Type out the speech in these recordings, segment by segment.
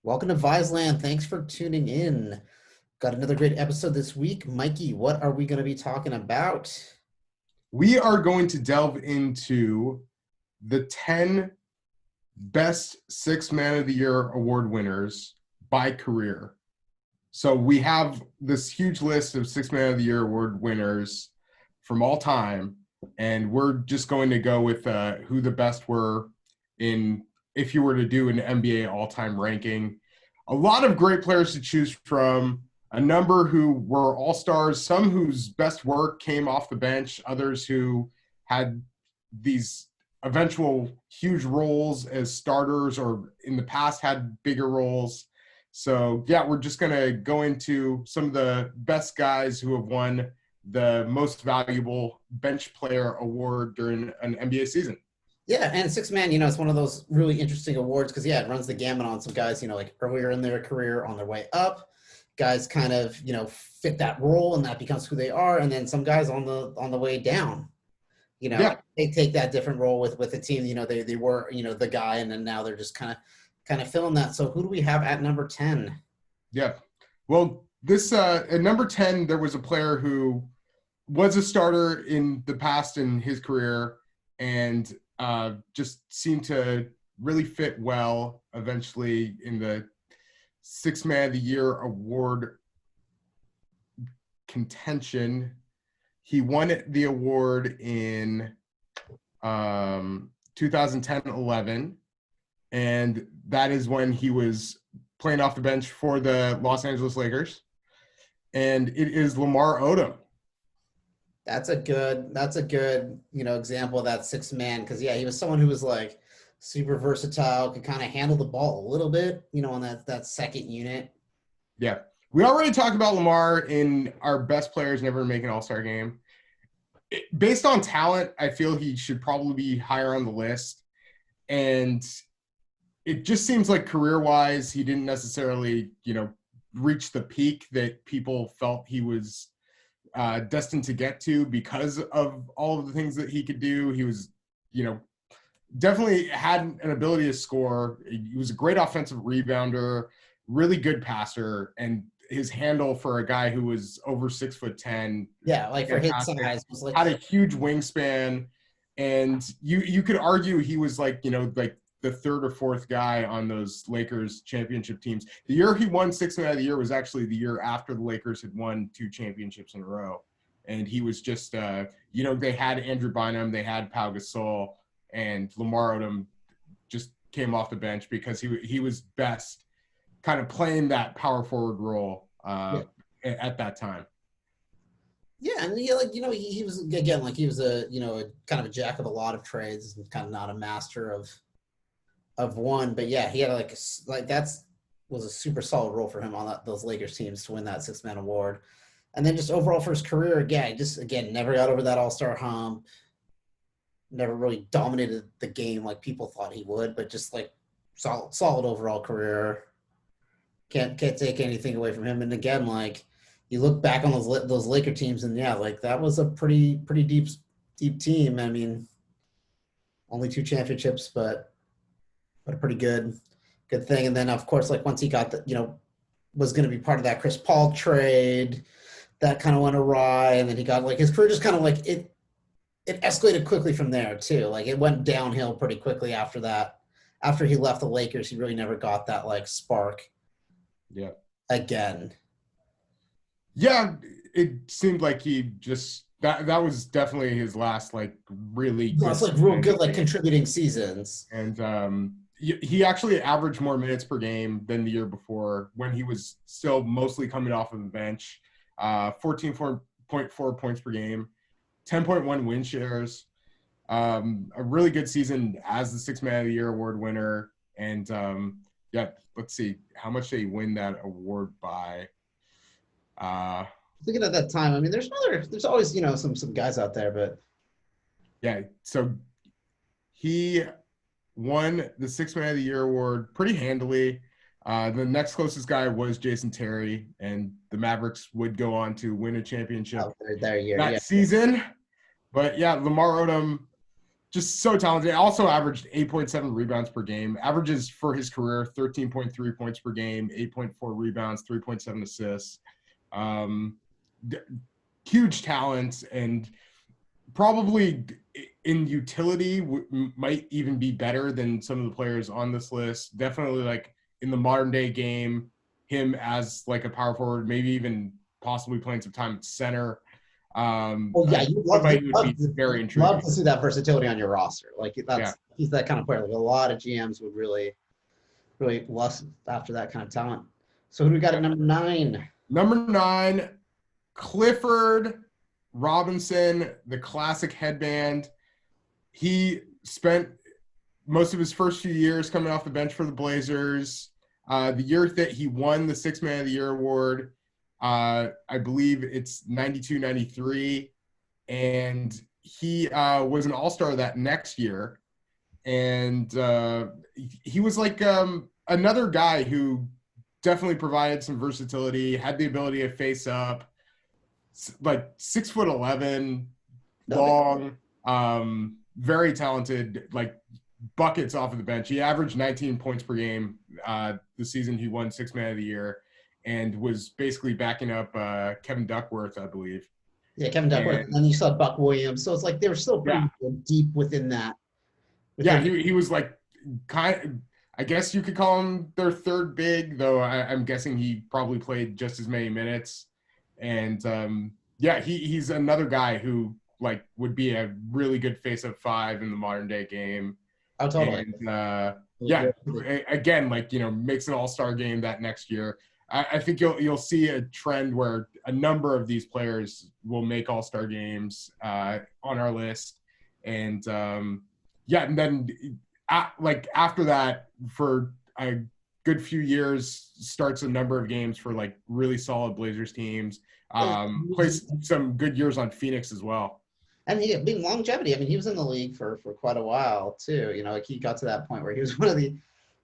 Welcome to Viseland. Thanks for tuning in. Got another great episode this week. Mikey, what are we going to be talking about? We are going to delve into the 10 best Six Man of the Year award winners by career. So we have this huge list of Six Man of the Year award winners from all time, and we're just going to go with who the best were in if you were to do an NBA all-time ranking. A lot of great players to choose from, a number who were all-stars, some whose best work came off the bench, others who had these eventual huge roles as starters or in the past had bigger roles. So, yeah, we're just going to go into some of the best guys who have won the most valuable bench player award during an NBA season. Yeah, and Six Man, it's one of those really interesting awards because, it runs the gamut on some guys, like earlier in their career on their way up. Guys kind of, fit that role and that becomes who they are. And then some guys on the way down, they take that different role with the team. They were, the guy, and then now they're just kind of filling that. So who do we have at number 10? Yeah. Well, this at number 10, there was a player who was a starter in the past in his career and just seemed to really fit well eventually in the Six Man of the Year award contention. He won the award in 2010-11, and that is when he was playing off the bench for the Los Angeles Lakers. And it is Lamar Odom. That's a good, example of that six man. Cause he was someone who was like super versatile, could kind of handle the ball a little bit, on that second unit. Yeah. We already talked about Lamar in our best players never make an all-star game. Based on talent, I feel he should probably be higher on the list. And it just seems like career-wise, he didn't necessarily, reach the peak that people felt he was destined to get to because of all of the things that he could do. He was, definitely had an ability to score. He was a great offensive rebounder, really good passer, and his handle for a guy who was over 6'10". Yeah, like for his size, was like had a huge wingspan, and you could argue he was like the third or fourth guy on those Lakers championship teams. The year he won Six Man of the Year was actually the year after the Lakers had won 2 championships in a row, and he was just they had Andrew Bynum, they had Pau Gasol, and Lamar Odom just came off the bench because he was best kind of playing that power forward role at that time. Yeah, and he was again like he was a kind of a jack of a lot of trades and kind of not a master of one, but yeah, he had was a super solid role for him on those Lakers teams to win that six man award, and then just overall for his career, again, never got over that all-star hump, never really dominated the game like people thought he would, but just like solid overall career. Can't take anything away from him. And again, like you look back on those Laker teams, and that was a pretty deep team. I mean, only 2 championships, but a pretty good thing. And then of course, like once he got was going to be part of that Chris Paul trade, that kind of went awry, and then he got his career just kind of it escalated quickly from there too. Like it went downhill pretty quickly after that. After he left the Lakers, he really never got that spark. Yeah. Again. Yeah, it seemed like he just that was definitely his last really good, real good contributing seasons. And he actually averaged more minutes per game than the year before when he was still mostly coming off of the bench. 14.4 points per game, 10.1 win shares. A really good season as the Six Man of the Year award winner. And let's see, how much did he win that award by? Thinking at that time, I mean, there's always some guys out there, but yeah, so he won the Six Man of the Year award pretty handily. The next closest guy was Jason Terry, and the Mavericks would go on to win a championship that year, season. But yeah, Lamar Odom just so talented. Also averaged 8.7 rebounds per game. Averages for his career 13.3 points per game, 8.4 rebounds, 3.7 assists. Um, Huge talent, and probably in utility might even be better than some of the players on this list. Definitely like in the modern day game, him as like a power forward, maybe even possibly playing some time at center. Well, yeah, Somebody would be very love intriguing. to see that versatility on your roster. Like Yeah. he's that kind of player. Like a lot of GMs would really lust after that kind of talent. So who do we got at number 9? Number 9, Clifford Robinson, the classic headband. He spent most of his first few years coming off the bench for the Blazers. The year that he won the Sixth Man of the Year award, I believe it's 92-93. And he was an all-star that next year. And he was like another guy who definitely provided some versatility, had the ability to face up, like 6'11", long, very talented, like buckets off of the bench. He averaged 19 points per game the season he won Sixth Man of the Year, and was basically backing up Kevin Duckworth, I believe. Yeah, Kevin Duckworth, and then you saw Buck Williams. So it's like they were still pretty deep within that. He was like I guess you could call him their third big, though I'm guessing he probably played just as many minutes. And he's another guy who like would be a really good face-up 5 in the modern day game. Oh, totally. And again, like, makes an all-star game that next year. I think you'll see a trend where a number of these players will make all-star games on our list. And and then like after that, for a good few years, starts a number of games for like really solid Blazers teams. Plays some good years on Phoenix as well. And being longevity. I mean, he was in the league for quite a while too. Like he got to that point where he was one of the,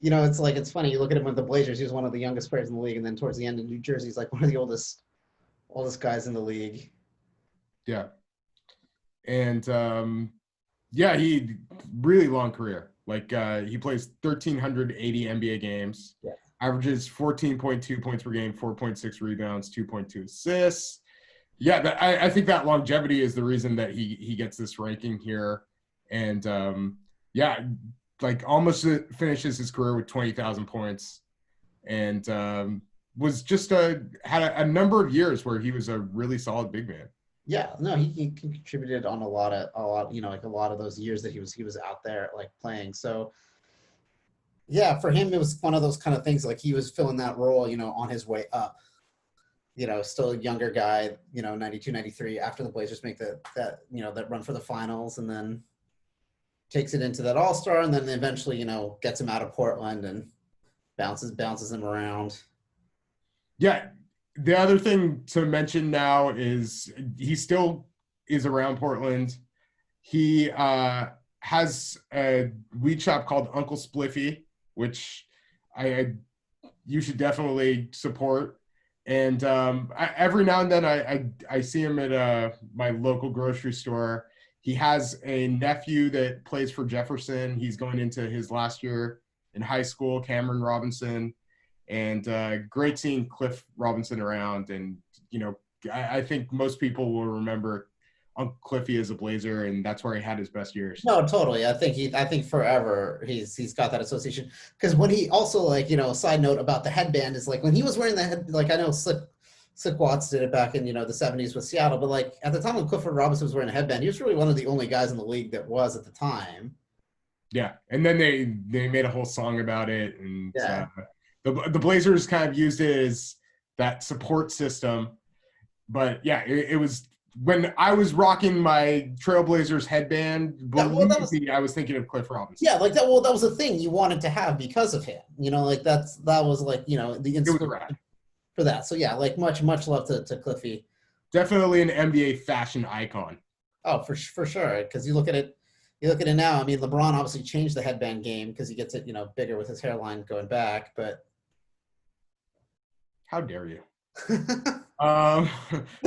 it's funny. You look at him with the Blazers. He was one of the youngest players in the league, and then towards the end in New Jersey, he's like one of the oldest guys in the league. Yeah, and he really long career. Like he plays 1,380 NBA games. Yeah. Averages 14.2 points per game, 4.6 rebounds, 2.2 assists. Yeah, I think that longevity is the reason that he gets this ranking here. And like almost finishes his career with 20,000 points, and was just had a number of years where he was a really solid big man. Yeah, no, he contributed on a lot, like a lot of those years that he was out there like playing. So yeah, for him, it was one of those kind of things, like he was filling that role, on his way up, still a younger guy, 92, 93, after the Blazers make that run for the finals, and then takes it into that all-star, and then eventually, gets him out of Portland and bounces him around. Yeah. The other thing to mention now is he still is around Portland. He has a weed shop called Uncle Spliffy, which you should definitely support. And every now and then I see him at my local grocery store. He has a nephew that plays for Jefferson. He's going into his last year in high school, Cameron Robinson. And great seeing Cliff Robinson around. And, I think most people will remember Uncle Cliffy as a Blazer, and that's where he had his best years. No, totally. I think forever he's got that association, because when he also, a side note about the headband is like when he was wearing the head, like I know Slick Watts did it back in the 70s with Seattle, but like at the time when Clifford Robinson was wearing a headband, he was really one of the only guys in the league that was at the time. Yeah, and then they made a whole song about it, and the Blazers kind of used it as that support system. But yeah, it was when I was rocking my Trailblazers headband. I was thinking of Cliff Robinson. Yeah, like that. Well, that was a thing you wanted to have because of him. Like that was like the inspiration for that. So yeah, like much love to Cliffy. Definitely an NBA fashion icon. Oh, for sure. Because you look at it now. I mean, LeBron obviously changed the headband game because he gets it bigger with his hairline going back. But how dare you? That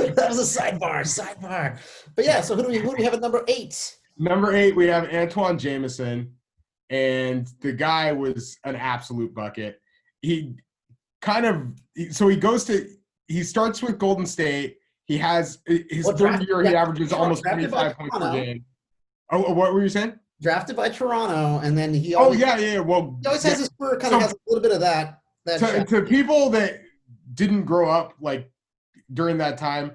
was a sidebar. But yeah, so who do we have at number 8? Number 8, we have Antoine Jameson, and the guy was an absolute bucket. He he starts with Golden State. He has his third year, he averages almost 25 points per game. Oh, what were you saying? Drafted by Toronto, and then he Well, he always has his career kind of has a little bit of that. To people that didn't grow up like during that time,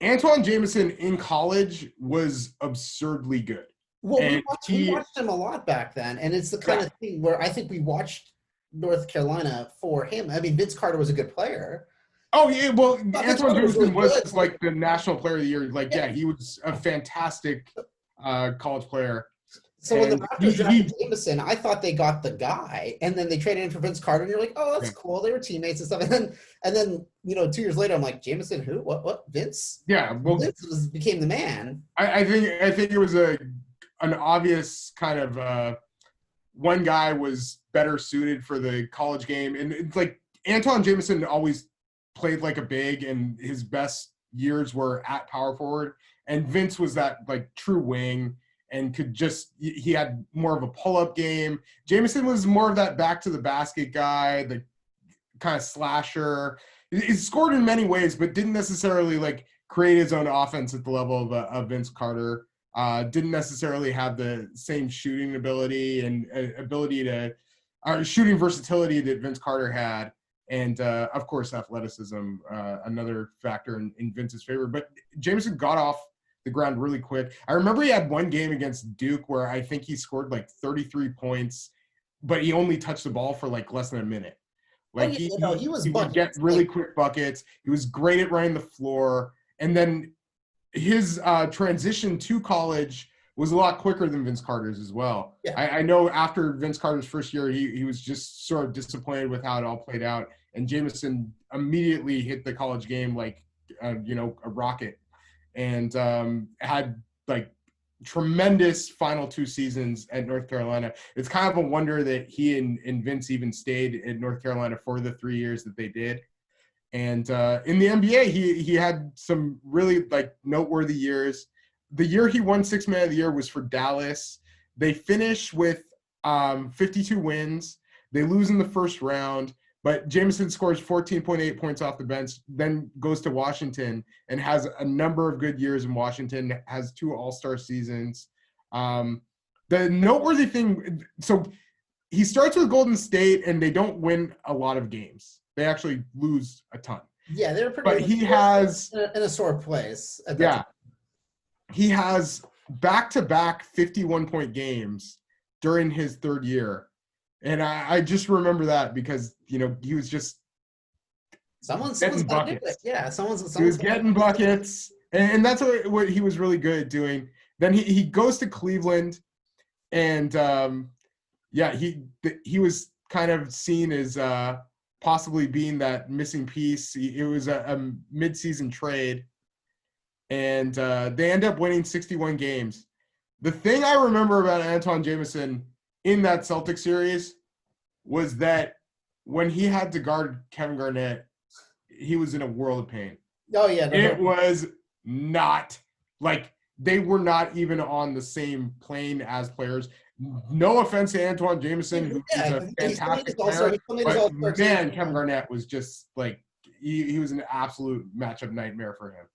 Antoine Jameson in college was absurdly good. Well, we watched him a lot back then, and it's the kind of thing where I think we watched North Carolina for him. I mean, Vince Carter was a good player. Oh yeah, well, Antoine Jameson was like the National Player of the Year. Like, yeah, he was a fantastic college player. So when the Raptors drafted Jameson, I thought they got the guy, and then they traded him for Vince Carter, and you're like, oh, that's cool. They were teammates and stuff. And then 2 years later, I'm like, Jameson, who? What? Vince? Yeah, well, Vince became the man. I think it was an obvious kind of one guy was better suited for the college game, and it's like Antoine Jameson always played like a big, and his best years were at power forward, and Vince was that like true wing. And he had more of a pull-up game. Jameson was more of that back-to-the-basket guy, the kind of slasher. He scored in many ways, but didn't necessarily like create his own offense at the level of Vince Carter. Didn't necessarily have the same shooting ability and shooting versatility that Vince Carter had. And, of course, athleticism, another factor in Vince's favor. But Jameson got off the ground really quick. I remember he had one game against Duke where I think he scored like 33 points, but he only touched the ball for like less than a minute. Like he would get really quick buckets. He was great at running the floor. And then his transition to college was a lot quicker than Vince Carter's as well. Yeah. I know after Vince Carter's first year, he was just sort of disappointed with how it all played out. And Jameson immediately hit the college game like, a rocket. And had like tremendous final 2 seasons at North Carolina. It's kind of a wonder that he and Vince even stayed in North Carolina for the 3 years that they did. And in the NBA, he had some really like noteworthy years. The year he won 6th Man of the Year was for Dallas. They finish with 52 wins. They lose in the first round. But Jameson scores 14.8 points off the bench, then goes to Washington and has a number of good years in Washington, has 2 all-star seasons. The noteworthy thing, so he starts with Golden State, and they don't win a lot of games. They actually lose a ton. Yeah, they're pretty. But he has in a sore place. He has back-to-back 51-point games during his 3rd year. And I just remember that because, he was just someone's getting buckets. Yeah, he was getting buckets. And that's what he was really good at doing. Then he goes to Cleveland, and, he was kind of seen as possibly being that missing piece. It was a mid-season trade, and they end up winning 61 games. The thing I remember about Antoine Jameson in that Celtics series was that when he had to guard Kevin Garnett, he was in a world of pain. Oh, yeah. It was not like they were not even on the same plane as players. No offense to Antoine Jameson, who's a fantastic player, but man, Kevin Garnett was just like he was an absolute matchup nightmare for him.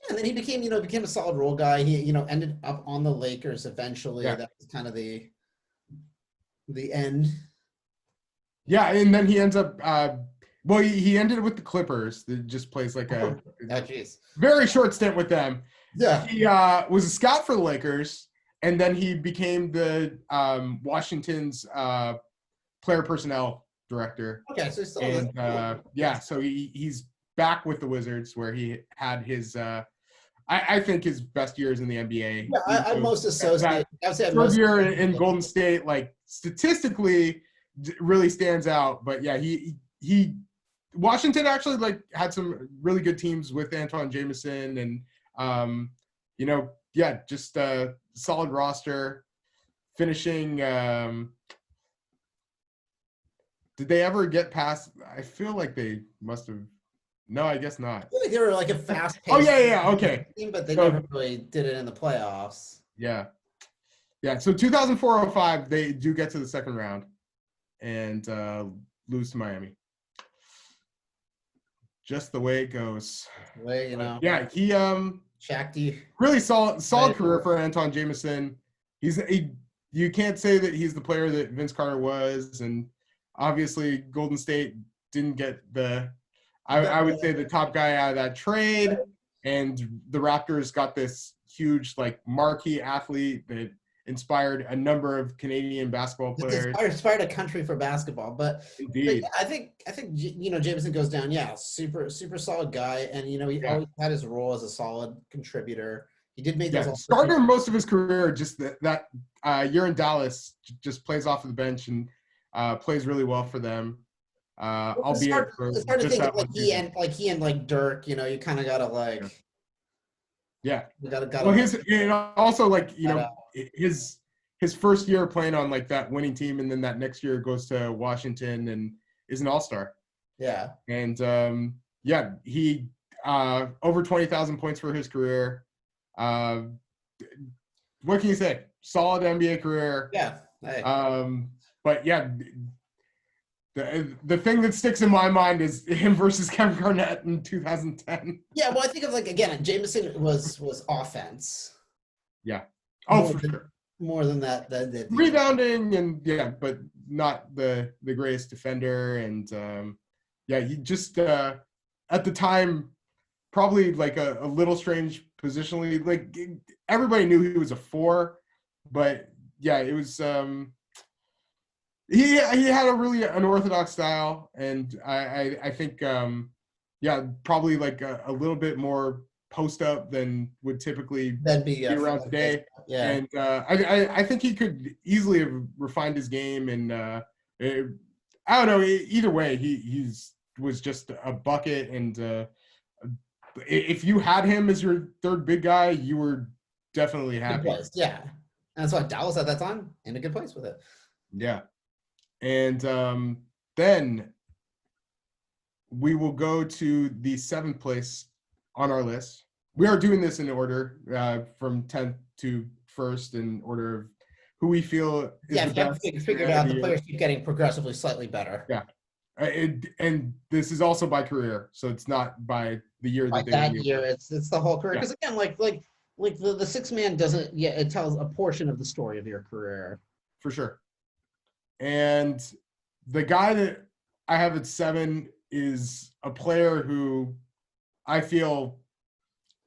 And then he became a solid role guy. He, ended up on the Lakers eventually. Yeah. That was kind of the end. Yeah, and then he ends up he ended with the Clippers. That just plays like a very short stint with them. Yeah. He was a scout for the Lakers, and then he became the Washington's player personnel director. Okay, so he's still so he's back with the Wizards where he had his I think his best years in the NBA. Yeah, I'm most associated. I would say third year in Golden State, like statistically, really stands out. But yeah, he Washington actually like had some really good teams with Antoine Jameson, and just a solid roster. Finishing, did they ever get past? I feel like they must have. No, I guess not. I feel like they were like a fast-paced. Oh yeah, okay. Team, but they never really did it in the playoffs. Yeah. Yeah. So 2004-05, they do get to the second round and lose to Miami. Just the way it goes. Way, you know. Yeah, he Shaq, really solid right. career for Anton Jameson. You can't say that he's the player that Vince Carter was, and obviously Golden State didn't get I would say the top guy out of that trade, and the Raptors got this huge like marquee athlete that inspired a number of Canadian basketball players. Inspired a country for basketball, but Indeed, yeah, I think Jameson goes down. Yeah, super solid guy, and he always had his role as a solid contributor. He did make those. Started most of his career just that year in Dallas, just plays off of the bench and plays really well for them. It's hard to think of he and Dirk. You kind of gotta like. Yeah. You gotta. Well, also his first year playing on like that winning team, and then that next year goes to Washington and is an all-star. Yeah. And he over 20,000 points for his career. What can you say? Solid NBA career. Yeah. Hey. But yeah, the thing that sticks in my mind is him versus Kevin Garnett in 2010. Yeah, well, I think of again, Jameson was offense. Yeah. Oh, for sure. More than that, rebounding and but not the greatest defender. And he just at the time probably like a little strange positionally. Like everybody knew he was a 4, but yeah, it was he had a really unorthodox style, and I think probably like a little bit more post up than would typically be around today. Yeah. And I think he could easily have refined his game, and I don't know. Either way, he was just a bucket, and if you had him as your third big guy, you were definitely happy. Yeah, and that's why Dallas at that time in a good place with it. Yeah, and then we will go to the 7th place on our list. We are doing this in order from 10th to 1st in order of who we feel is the best. Figured out the players keep getting progressively slightly better. Yeah. And this is also by career, so it's not by the year by that year. It's the whole career. Because again, like the 6-man doesn't. Yeah, it tells a portion of the story of your career for sure. And the guy that I have at 7 is a player who I feel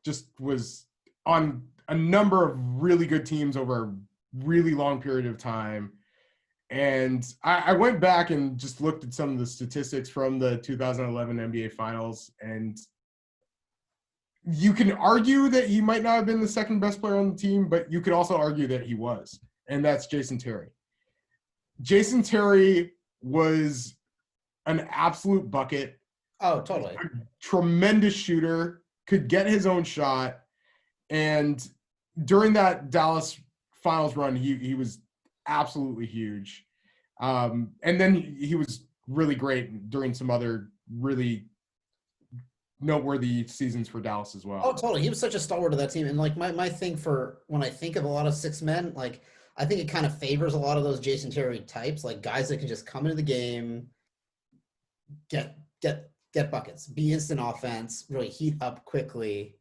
just was on a number of really good teams over a really long period of time. And I went back and just looked at some of the statistics from the 2011 NBA Finals, and you can argue that he might not have been the second best player on the team, but you could also argue that he was, and that's Jason Terry. Jason Terry was an absolute bucket. Oh, totally. A tremendous shooter, could get his own shot, and during that Dallas Finals run, he was absolutely huge. And then he was really great during some other really noteworthy seasons for Dallas as well. Oh, totally. He was such a stalwart of that team. And like my thing for when I think of a lot of 6 men, like I think it kind of favors a lot of those Jason Terry types, like guys that can just come into the game, get buckets, be instant offense, really heat up quickly.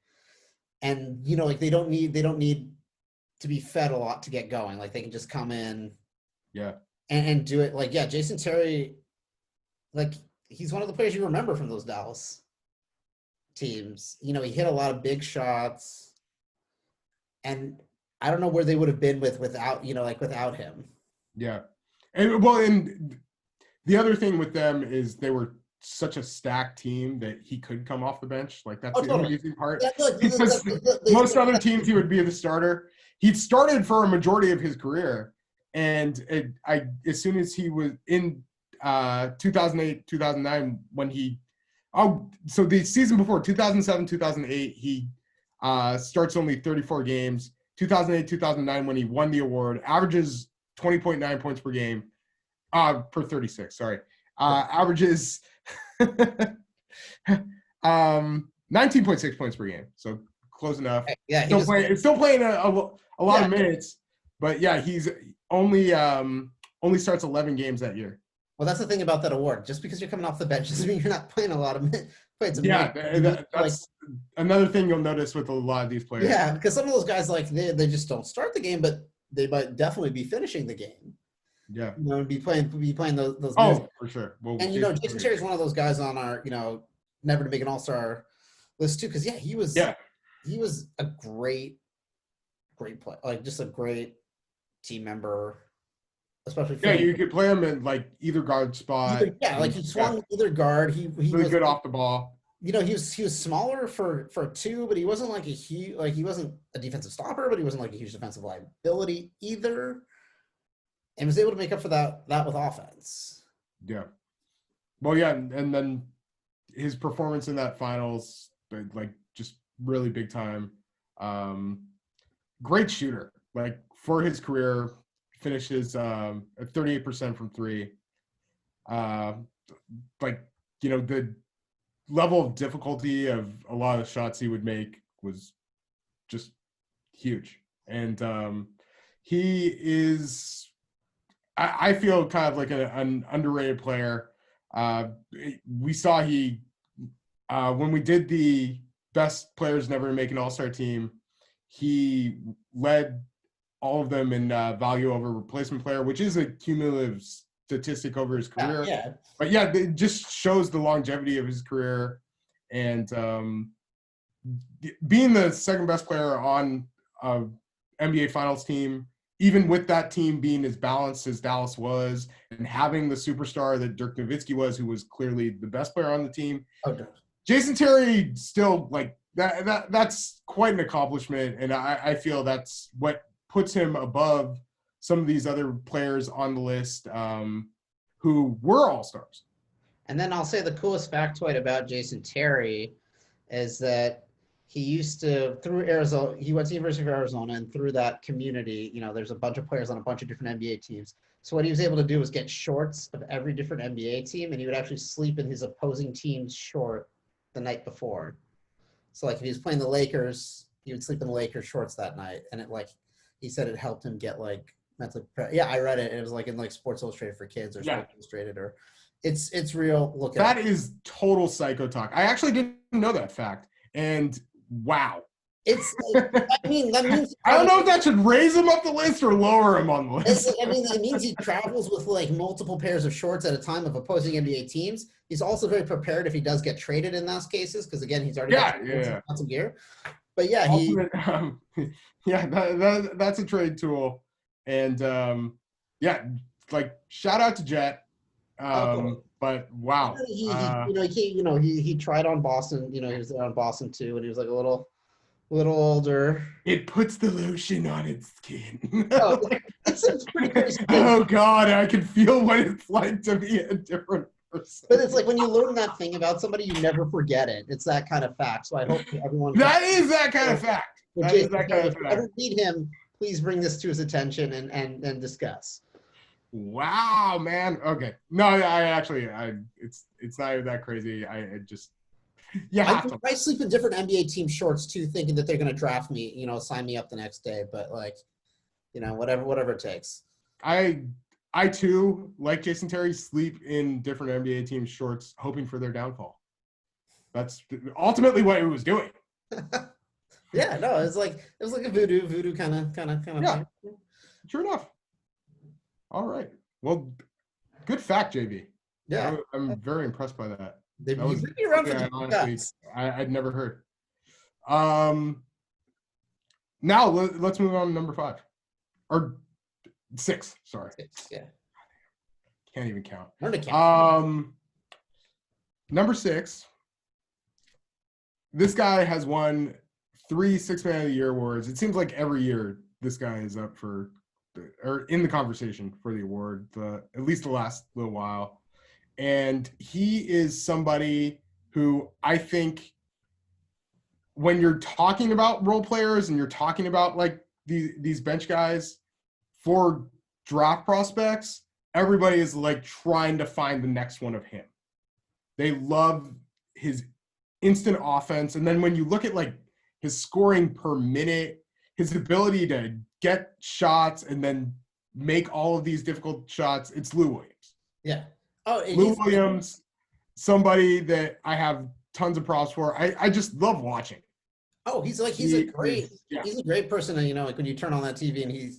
And like they don't need to be fed a lot to get going. Like they can just come in and do it. Like, yeah, Jason Terry, like he's one of the players you remember from those Dallas teams. He hit a lot of big shots, and I don't know where they would have been without him. Yeah. And the other thing with them is they were such a stacked team that he could come off the bench. Like that's the amazing part. Because most other teams he would be the starter. He'd started for a majority of his career, and as soon as he was in 2008, 2009, when so the season before 2007, 2008, he starts only 34 games. 2008, 2009, when he won the award, averages 20.9 points per game, per 36. Sorry, averages 19.6 points per game. So close enough. Yeah, Still playing a lot of Yeah. minutes, but yeah, he's only starts 11 games that year. Well, that's the thing about that award. Just because you're coming off the bench doesn't mean you're not playing a lot of minutes. Yeah, Like, that's another thing you'll notice with a lot of these players. yeah, because some of those guys, like, they just don't start the game, but they might definitely be finishing the game. Yeah. You know, be playing those minutes. Oh, for sure. Well, And Jason Terry's one of those guys on our, never to make an all-star list too, because he was a great player, like just a great team member, especially for you could play him in like either guard spot. like he swung either guard. He really was good off the ball. He was smaller for two, but he wasn't like he wasn't a defensive stopper, but he wasn't like a huge defensive liability either, and was able to make up for that with offense. Yeah. Well, yeah, and then his performance in that finals, like just really big time. Great shooter. Like for his career, finishes at 38% from three. The level of difficulty of a lot of shots he would make was just huge. And he is, I feel, kind of like an underrated player. We saw when we did the best players never to make an all-star team, he led all of them in value over replacement player, which is a cumulative statistic over his career. Yeah. But yeah, it just shows the longevity of his career. And being the second best player on an NBA Finals team, even with that team being as balanced as Dallas was, and having the superstar that Dirk Nowitzki was, who was clearly the best player on the team, Jason Terry still, like, that's quite an accomplishment. And I feel that's what puts him above some of these other players on the list who were all-stars. And then I'll say the coolest factoid about Jason Terry is that he used to, through Arizona, he went to the University of Arizona, and through that community, there's a bunch of players on a bunch of different NBA teams. So what he was able to do was get shorts of every different NBA team, and he would actually sleep in his opposing team's short the night before. So like if he was playing the Lakers, he would sleep in the Lakers shorts that night. And he said it helped him get like mentally prepared. Yeah, I read it. It was like in like Sports Illustrated for Kids or Sports Illustrated, or it's real. Look at that. Is total psycho talk. I actually didn't know that fact. And wow. It's like, that means I don't know if that should raise him up the list or lower him on the list. It means he travels with like multiple pairs of shorts at a time of opposing NBA teams. He's also very prepared if he does get traded in those cases, because again, he's already got some gear. But yeah, that's a trade tool. And like shout out to Jet. But wow, he tried on Boston. He was there on Boston too, and he was like a little older. It puts the lotion on its skin. It's pretty crazy. Oh God, I can feel what it's like to be a different person. But it's like when you learn that thing about somebody, you never forget it. It's that kind of fact. So I hope everyone. That is that kind of fact. If you ever meet him, please bring this to his attention and discuss. Wow, man. Okay. No, it's not even that crazy. I sleep in different NBA team shorts too, thinking that they're going to draft me, sign me up the next day. But whatever it takes. I too, like Jason Terry, sleep in different NBA team shorts, hoping for their downfall. That's ultimately what it was doing. Yeah, no, it was like a voodoo kind of yeah, thing. Sure enough. All right. Well, good fact, JB. Yeah. I'm very impressed by that. They've been around for I'd never heard. Now let's move on to number 5. Or 6, sorry. 6, yeah. Can't even count. Number 6. This guy has won 3 Six Man of the Year awards. It seems like every year this guy is up for or in the conversation for the award, at least the last little while. And he is somebody who I think when you're talking about role players and you're talking about like these bench guys for draft prospects, everybody is like trying to find the next one of him. They love his instant offense. And then when you look at like his scoring per minute, his ability to get shots and then make all of these difficult shots. It's Lou Williams. Yeah. Oh, Lou Williams, somebody that I have tons of props for. I just love watching. Oh, he's a great person. And, like when you turn on that TV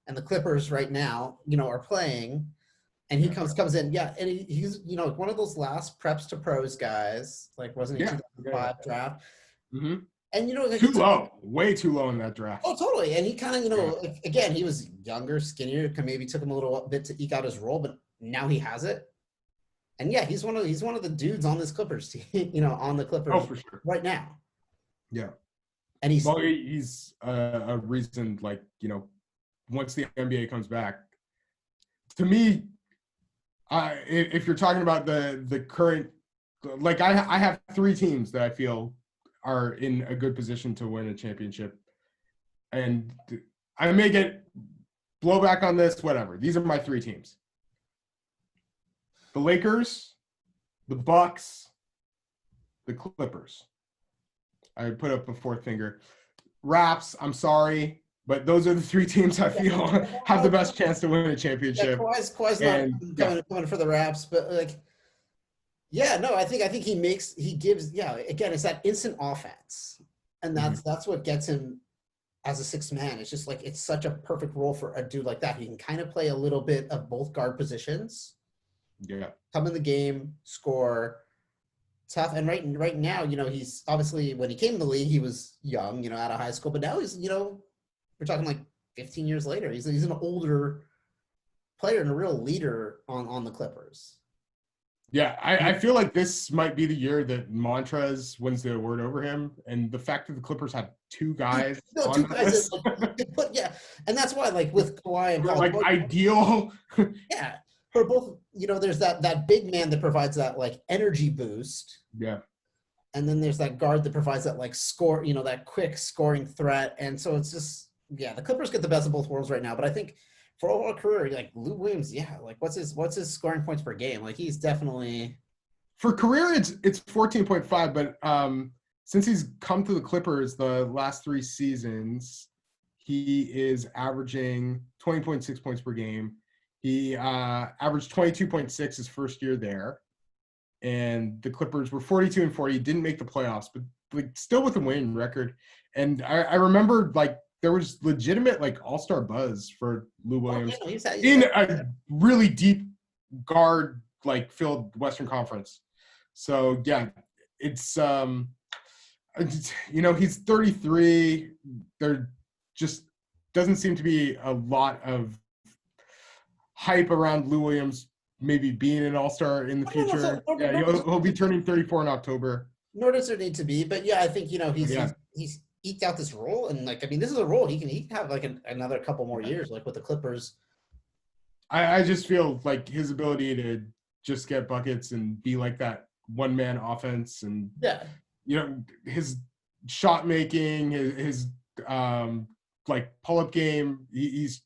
and the Clippers right now, are playing, and he comes in. Yeah. And he's, one of those last preps to pros guys, like wasn't he 2005 draft? Mm-hmm. And, like, too low, way too low in that draft. Oh, totally. And he kind of, again, he was younger, skinnier, maybe took him a little bit to eke out his role, but now he has it. And yeah, he's one of the dudes on this Clippers team, on the Clippers for sure. right now. Yeah. And he's a reason, like, once the NBA comes back, to me, if you're talking about the current, like I have 3 teams that I feel are in a good position to win a championship. And I may get blowback on this, whatever. These are my 3 teams. The Lakers, the Bucks, the Clippers. I put up a 4th finger. Raps, I'm sorry, but those are the 3 teams I feel have the best chance to win a championship. Yeah, Kawhi's not coming for the Raps, but like, yeah, no, I think he gives, again, it's that instant offense, and that's what gets him as a 6th man. It's just like, it's such a perfect role for a dude like that. He can kind of play a little bit of both guard positions. Yeah. Come in the game, score, tough. And right now, he's obviously, when he came to the league, he was young, out of high school, but now he's, we're talking like 15 years later. He's an older player and a real leader on the Clippers. Yeah, I feel like this might be the year that Montrez wins the award over him, and the fact that the Clippers have 2 guys on this. And that's why, like, with Kawhi and Paul, like ideal. Yeah, for both, there's that big man that provides that like energy boost. Yeah. And then there's that guard that provides that like score, that quick scoring threat. And so it's just, the Clippers get the best of both worlds right now. But I think for overall career, like Lou Williams, like what's his scoring points per game? Like he's definitely, for career it's 14.5, but since he's come to the Clippers the last 3 seasons, he is averaging 20.6 points per game. He averaged 22.6 his first year there, and the Clippers were 42-40. He didn't make the playoffs, but like still with a winning record. And I remember like there was legitimate like all-star buzz for Lou Williams in a really deep guard like filled Western Conference. So yeah, it's he's 33. There just doesn't seem to be a lot of hype around Lou Williams maybe being an all-star in the future. He'll be turning 34 in October. Nor does there need to be, but I think he's eked out this role, and like, I mean, this is a role he can have like another couple more years, like with the Clippers. I just feel like his ability to just get buckets and be like that one-man offense, and his shot making, his like pull-up game, he's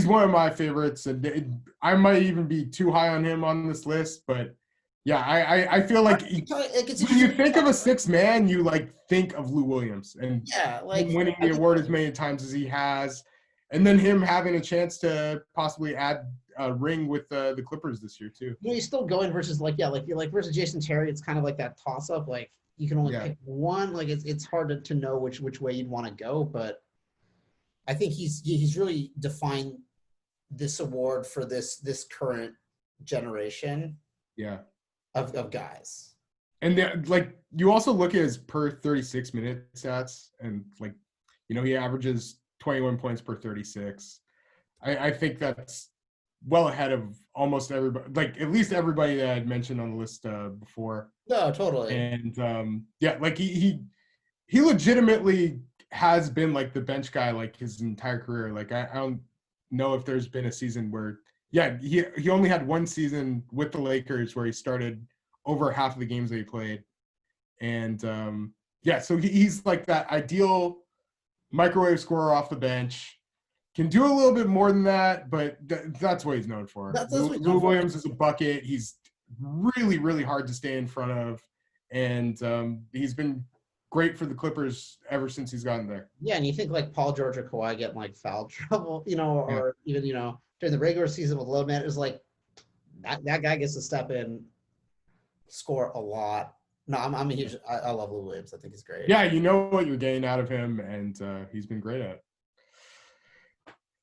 one of my favorites, and I might even be too high on him on this list, but yeah, I feel like when you think of a 6th man, you like think of Lou Williams and him winning the award as many times as he has, and then him having a chance to possibly add a ring with the Clippers this year too. He's still going versus versus Jason Terry. It's kind of like that toss up. Like you can only pick one. Like it's hard to know which way you'd want to go, but I think he's really defined this award for this current generation. Yeah. Of guys. And like you also look at his per 36 minute stats, and like he averages 21 points per 36. I think that's well ahead of almost everybody, like at least everybody that I'd mentioned on the list before. No, totally. And like he legitimately has been like the bench guy like his entire career. Like I don't know if there's been a season where he only had 1 season with the Lakers where he started over half of the games that he played. And so he's like that ideal microwave scorer off the bench. Can do a little bit more than that, but that's what he's known for. Lou Williams is a bucket. He's really, really hard to stay in front of. And he's been great for the Clippers ever since he's gotten there. Yeah, and you think like Paul George or Kawhi getting like foul trouble, Yeah. or even during the regular season with load man, it was like that guy gets to step in, score a lot. No, I'm a huge. I love Lou Williams. I think he's great. Yeah, you know what you're getting out of him, and he's been great at it.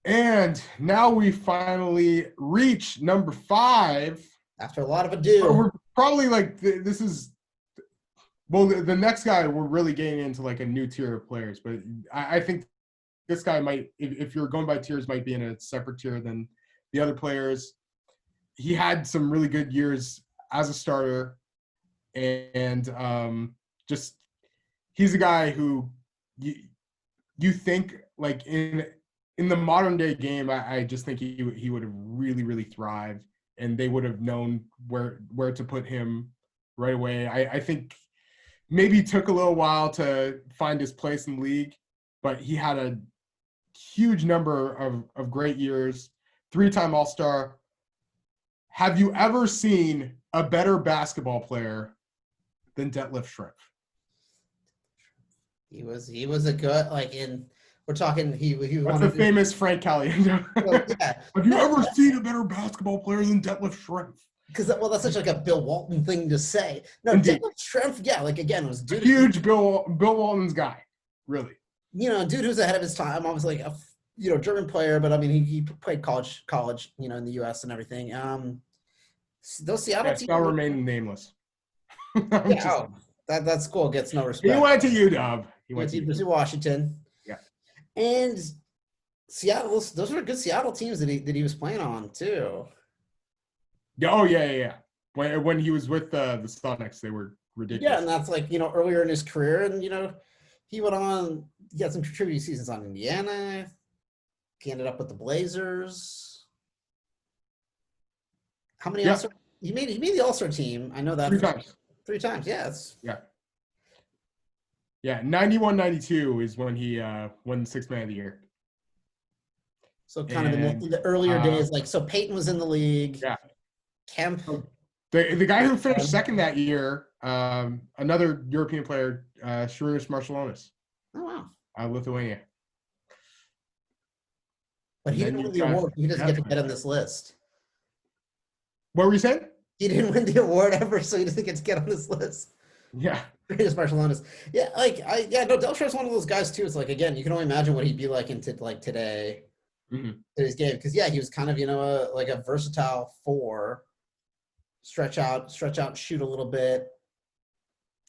And now we finally reach number 5. After a lot of ado. We're probably like, this is, well, the next guy, we're really getting into like a new tier of players. But I think this guy might, if you're going by tiers, might be in a separate tier than the other players. He had some really good years as a starter. And just, he's a guy who you think like in the modern day game, I just think he would have really, really thrived, and they would have known where to put him right away. I think maybe it took a little while to find his place in the league, but he had a huge number of great years, 3-time All-Star. Have you ever seen a better basketball player than Detlef Schrempf? He was a good, like, we're talking he That's the famous Frank Caliendo. Well, yeah. Have you ever seen a better basketball player than Detlef Schrempf? Because that's such like a Bill Walton thing to say. No, Indeed. Detlef Schrempf, yeah, like again, was dude Huge Bill Walton's guy, really. Dude who's ahead of his time. I was like a German player, but I mean he played college, in the U.S. and everything. Those Seattle teams Shall remain nameless. Yeah, that school gets no respect. He went to UW. He went to Washington. Yeah, and Seattle. Those were good Seattle teams that he was playing on too. Oh yeah. When he was with the Sonics, they were ridiculous. Yeah, and that's like earlier in his career, and he went on. He had some contributing seasons on Indiana. He ended up with the Blazers. How many? Yeah. He made the All-Star team. I know that 3 times. 3 times, yes. Yeah. 91-92 is when he won 6th Man of the Year. So kind of in the earlier days, like so Peyton was in the league. Yeah. Kemp. The guy who finished second that year, another European player, Šarūnas Marčiulionis. Oh wow. Lithuania. But he didn't win the award. He doesn't get to get on this list. What were you saying? He didn't win the award ever, so he doesn't get to get on this list. Yeah. Just Marciulionis. Yeah, Delshaw's one of those guys too. It's like again, you can only imagine what he'd be like today, today's game. Because he was kind of a versatile 4, stretch out, shoot a little bit.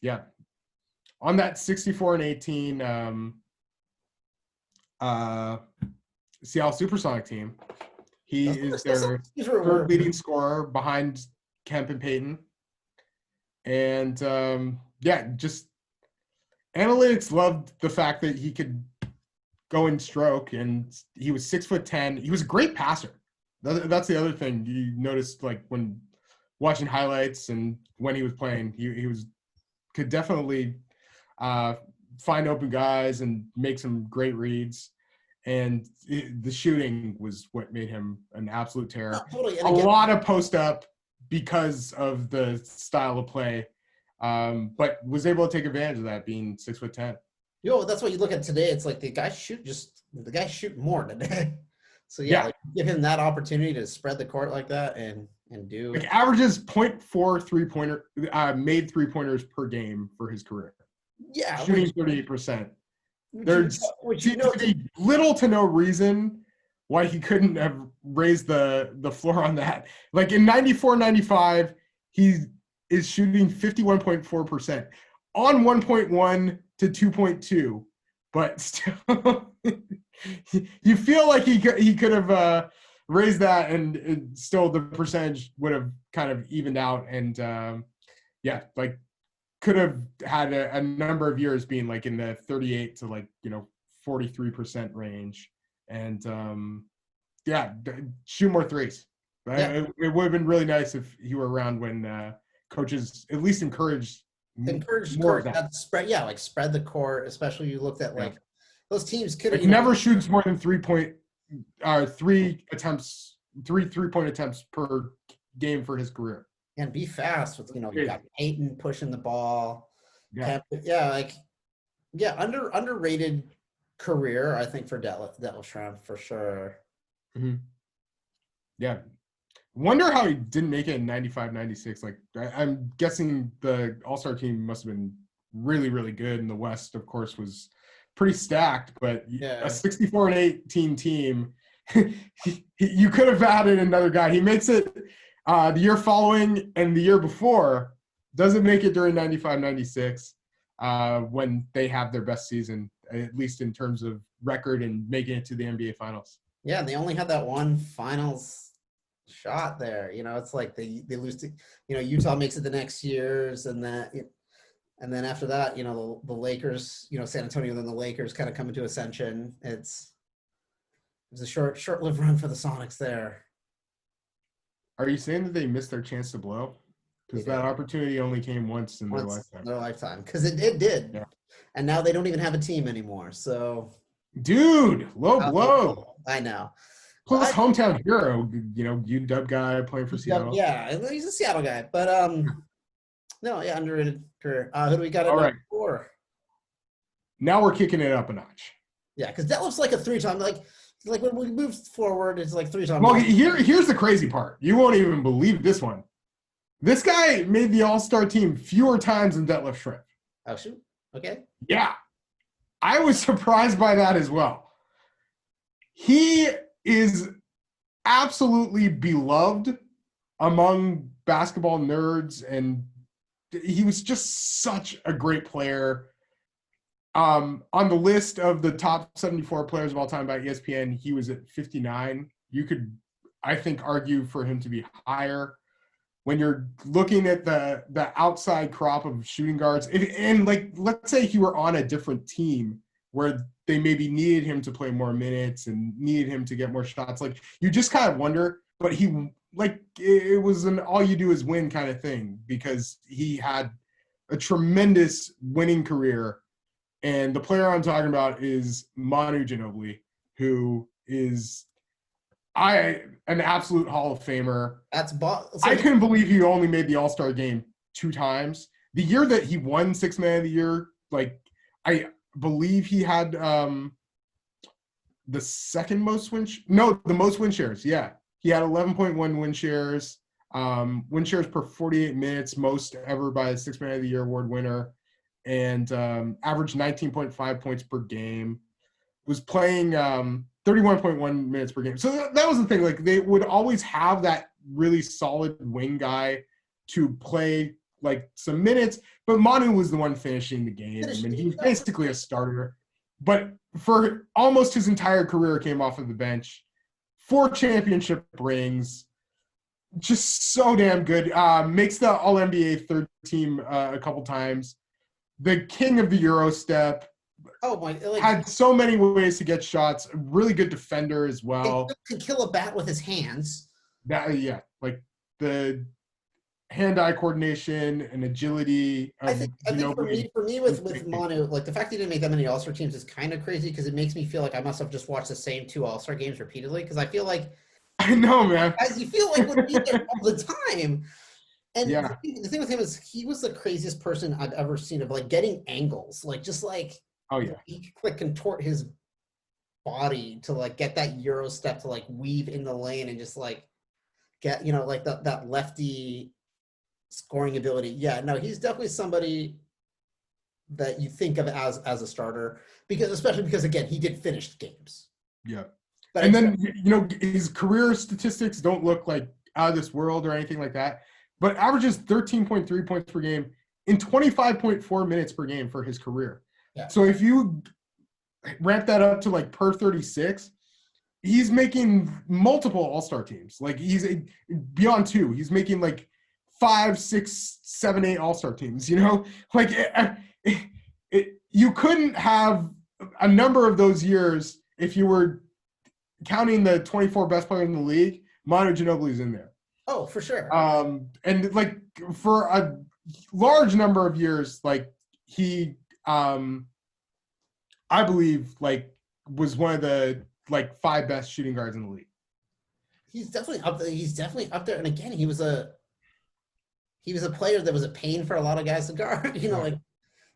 Yeah. On that 64-18 Seattle Supersonic team, he is their third leading scorer behind Kemp and Peyton. And just analytics loved the fact that he could go in stroke, and he was 6'10". He was a great passer. That's the other thing you noticed, like when watching highlights and when he was playing, he could definitely find open guys and make some great reads. And the shooting was what made him an absolute terror. Totally. A lot of post up because of the style of play, but was able to take advantage of that, being 6'10". That's what you look at today. It's like the guy shoot more today. So give him that opportunity to spread the court like that and do. Like averages 0.4 3-pointer made 3-pointers per game for his career. Yeah, shooting 38%. There's little to no reason why he couldn't have raised the floor on that. Like in 94-95, he is shooting 51.4% on 1.1 to 2.2, but still, you feel like he could have raised that, and still the percentage would have kind of evened out, and could have had a number of years being like in the 38 to 43% range, and shoot more threes. Right? It would have been really nice if he were around when coaches at least encouraged more of that. Spread the court. Especially you looked at those teams could have never shoots more than 3-point three-point attempts per game for his career. And be fast with you got Peyton pushing the ball. Yeah. Yeah, underrated career, I think, for Detlef Schrempf for sure. Mm-hmm. Yeah. Wonder how he didn't make it in 95, 96. Like, I'm guessing the All-Star team must have been really, really good. And the West, of course, was pretty stacked. But a Yeah. 64-18 team, you could have added another guy. He makes it the year following and the year before. Doesn't make it during 95, 96 when they have their best season, at least in terms of record and making it to the NBA Finals. Yeah, and they only had that one finals shot there. It's like they lose to, Utah makes it the next years, and then after that, the Lakers, San Antonio, then the Lakers kind of come into ascension. It was a short-lived run for the Sonics there. Are you saying that they missed their chance to blow? Because that opportunity only came once in their lifetime. Because it did. Yeah. And now they don't even have a team anymore. So, dude, low blow. I know. Plus hometown hero, UW guy playing for Seattle. Yeah, he's a Seattle guy. But no, yeah, underrated career. Who do we got at number 4? Now we're kicking it up a notch. Yeah, because that looks like a 3-time. Like when we move forward, it's like 3-time. Well, here's the crazy part. You won't even believe this one. This guy made the All-Star team fewer times than Detlef Schrempf. Oh, shoot. Okay. Yeah. I was surprised by that as well. He is absolutely beloved among basketball nerds, and he was just such a great player. On the list of the top 74 players of all time by ESPN, he was at 59. You could, I think, argue for him to be higher. When you're looking at the outside crop of shooting guards, and like, let's say he were on a different team where they maybe needed him to play more minutes and needed him to get more shots, like, you just kind of wonder, but it was an all you do is win kind of thing, because he had a tremendous winning career. And the player I'm talking about is Manu Ginobili, who is an absolute Hall of Famer. I couldn't believe he only made the All-Star game 2 times. The year that he won Sixth Man of the Year, like, I believe he had the most win shares. Yeah, he had 11.1 win shares. Win shares per 48 minutes, most ever by a Sixth Man of the Year award winner, and averaged 19.5 points per game. Was playing 31.1 minutes per game. So that was the thing. Like, they would always have that really solid wing guy to play like some minutes, but Manu was the one finishing the game, and he was basically a starter. But for almost his entire career, came off of the bench. 4 championship rings, just so damn good. Makes the All-NBA third team a couple times. The king of the Euro step. Oh my! Had so many ways to get shots. A really good defender as well. Could kill a bat with his hands. Yeah, like the hand-eye coordination and agility. I think for me with Manu, like, the fact he didn't make that many All-Star teams is kind of crazy, because it makes me feel like I must have just watched the same 2 All-Star games repeatedly. Because I feel like, I know, man. as you feel like would be there all the time. And yeah, the thing with him is he was the craziest person I've ever seen of, like, getting angles, like, just like, oh yeah, he could, like, contort his body to, like, get that Euro step to, like, weave in the lane and just, like, get, like that lefty scoring ability. Yeah, no, he's definitely somebody that you think of as a starter, especially because again, he did finish games. Yeah. But then his career statistics don't look like out of this world or anything like that, but averages 13.3 points per game in 25.4 minutes per game for his career. Yeah. So if you ramp that up to like per 36, he's making multiple All-Star teams. Like, he's beyond 2. He's making like 5, 6, 7, 8 All-Star teams, like you couldn't have a number of those years if you were counting the 24 best players in the league. Manu Ginobili's in there. Oh, for sure. And like for a large number of years, like he, I believe, like, was one of the like 5 best shooting guards in the league. He's definitely up there. And again, he was a player that was a pain for a lot of guys to guard. Like,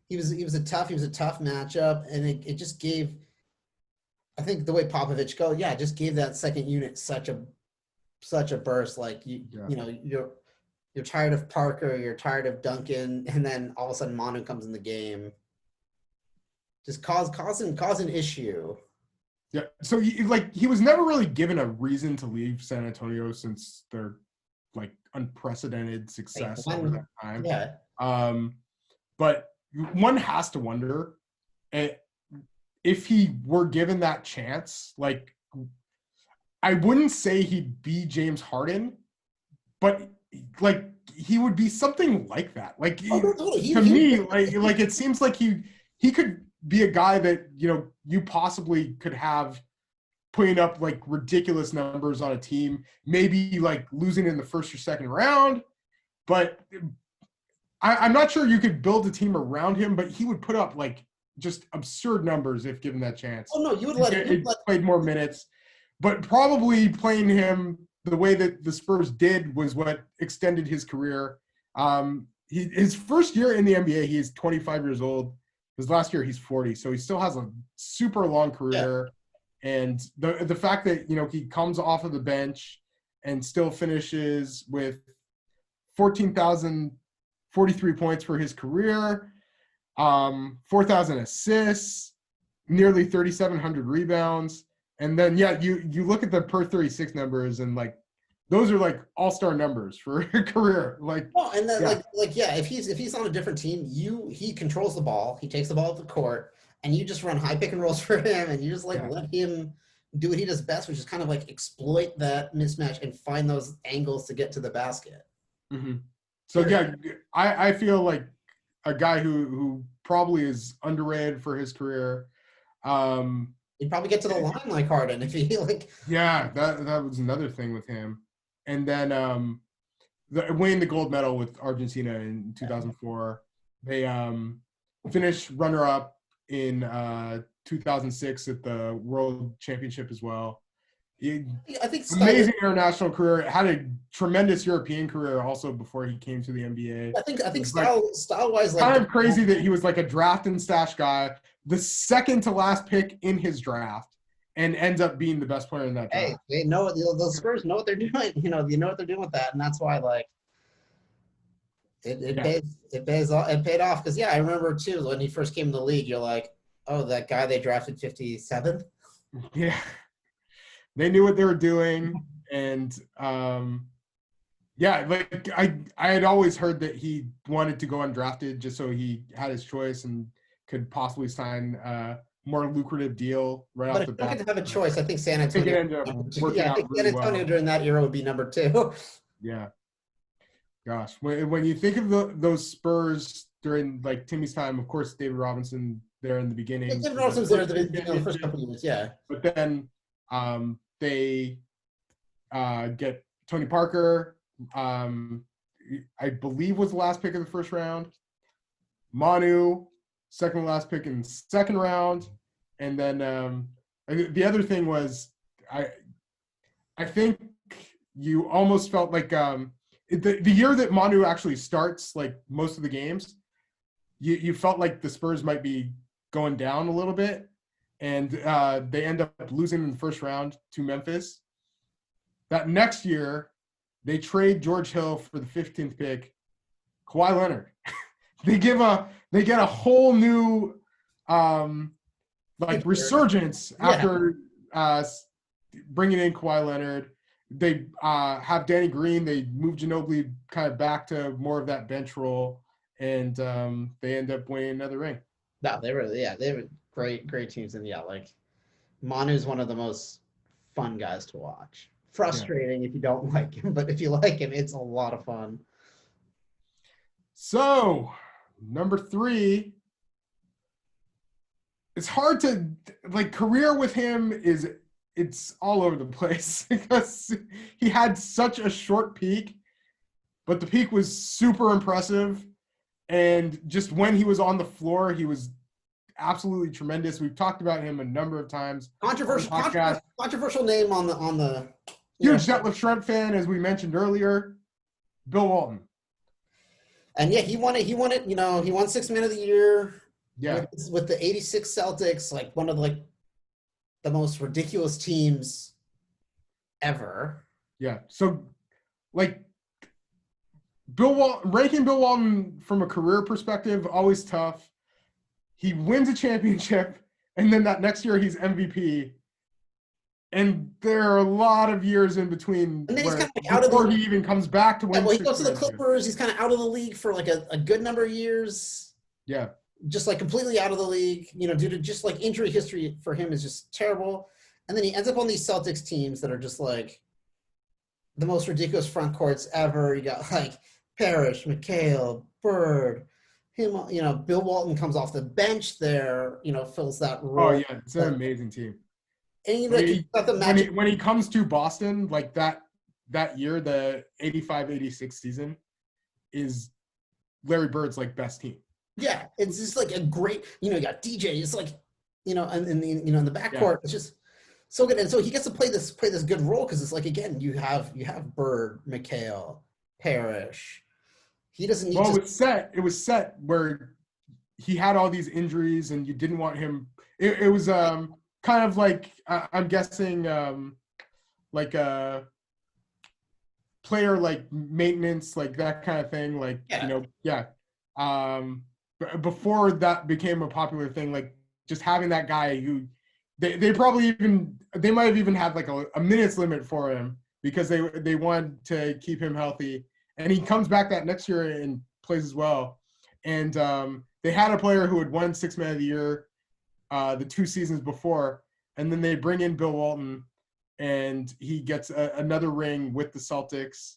he was a tough matchup, and it just gave. I think the way Popovich go, yeah, just gave that second unit such a burst. Like you know, you're tired of Parker, you're tired of Duncan, and then all of a sudden Manu comes in the game, just cause an issue. Yeah. So he was never really given a reason to leave San Antonio since their like unprecedented success over that time. Yeah. But one has to wonder if he were given that chance. Like, I wouldn't say he'd be James Harden, but like he would be something like that. Like to me, like it seems like he could be a guy that you possibly could have putting up like ridiculous numbers on a team, maybe like losing in the first or second round, but I'm not sure you could build a team around him. But he would put up like just absurd numbers if given that chance. Oh no, you would let him played more minutes, but probably playing him the way that the Spurs did was what extended his career. His first year in the NBA, he's 25 years old. His last year, he's 40, so he still has a super long career. Yeah. And the fact that he comes off of the bench and still finishes with 14,043 points for his career, 4,000 assists, nearly 3,700 rebounds. And then, you look at the per 36 numbers, and like those are like all-star numbers for a career. Like, well, and then if he's on a different team, he controls the ball, he takes the ball up the court, and you just run high pick and rolls for him, and you just let him do what he does best, which is kind of like exploit that mismatch and find those angles to get to the basket. Mm-hmm. So I feel like a guy who probably is underrated for his career. He'd probably get to the line like Harden if he like. Yeah, that was another thing with him. And then winning the gold medal with Argentina in 2004. They finished runner-up in 2006 at the World Championship as well. I think amazing international career. Had a tremendous European career also before he came to the NBA. I think style-wise, like kind of crazy that he was like a draft and stash guy, the second to last pick in his draft, and ends up being the best player in that draft. Hey, they know the Spurs know what they're doing. You know what they're doing with that, and that's why like it paid off. Because I remember too when he first came to the league, you're like, oh, that guy they drafted 57th. Yeah, they knew what they were doing, and like I had always heard that he wanted to go undrafted just so he had his choice and could possibly sign a more lucrative deal right off the bat. But if you don't get to have a choice, I think San Antonio. San Antonio during that era would be number 2. Yeah. Gosh, when you think of those Spurs during like Timmy's time, of course David Robinson there in the beginning. David Robinson was there at the beginning of the first couple of years, yeah. But then they get Tony Parker. I believe was the last pick of the first round. Manu, second to last pick in the second round, and then the other thing was I think you almost felt like the year that Manu actually starts like most of the games, you felt like the Spurs might be going down a little bit, and they end up losing in the first round to Memphis. That next year, they trade George Hill for the 15th pick, Kawhi Leonard. they get a whole new resurgence after bringing in Kawhi Leonard. They have Danny Green. They move Ginobili kind of back to more of that bench role, and they end up winning another ring. No, they were great teams, and like Manu's one of the most fun guys to watch. Frustrating if you don't like him, but if you like him, it's a lot of fun. So, number 3. It's hard to career with him it's all over the place because he had such a short peak, but the peak was super impressive. And just when he was on the floor, he was absolutely tremendous. We've talked about him a number of times. Controversial name on the huge Detlef Schrempf fan, as we mentioned earlier. Bill Walton. And yeah, he won it. He won it. You know, he won Sixth Man of the Year Yeah, with the '86 Celtics, like one of the most ridiculous teams ever. yeah. So like ranking Bill Walton from a career perspective, always tough. He wins a championship, and then that next year he's MVP. And there are a lot of years in between And then he's where kind of like out of before the. he even comes back to Yeah, win well, he six goes to the man of the year. Clippers. He's kind of out of the league for like a good number of years. Yeah. Just like completely out of the league, you know, due to just like injury history for him is just terrible. And then he ends up on these Celtics teams that are just like the most ridiculous front courts ever. You got like Parrish, McHale, Bird, him, you know, Bill Walton comes off the bench there, you know, fills that Oh role. yeah, it's an amazing team. And you like, got the When magic. when he comes to Boston, like that year, the 85-86 season is Larry Bird's like best team. Yeah, it's just like a great, you know, you got DJ. It's like, you know, and in the in the backcourt, it's just so good. And so he gets to play this good role because it's like again, you have Bird, McHale, Parrish. He doesn't need Well, to. it was set where he had all these injuries, and you didn't want him. It was kind of like I'm guessing like a player like maintenance, like that kind of thing. Like before that became a popular thing, like just having that guy who they might have even had like a minutes limit for him because they wanted to keep him healthy, and he comes back that next year and plays as well. And they had a player who had won Sixth Man of the Year the 2 seasons before, and then they bring in Bill Walton, and he gets another ring with the Celtics.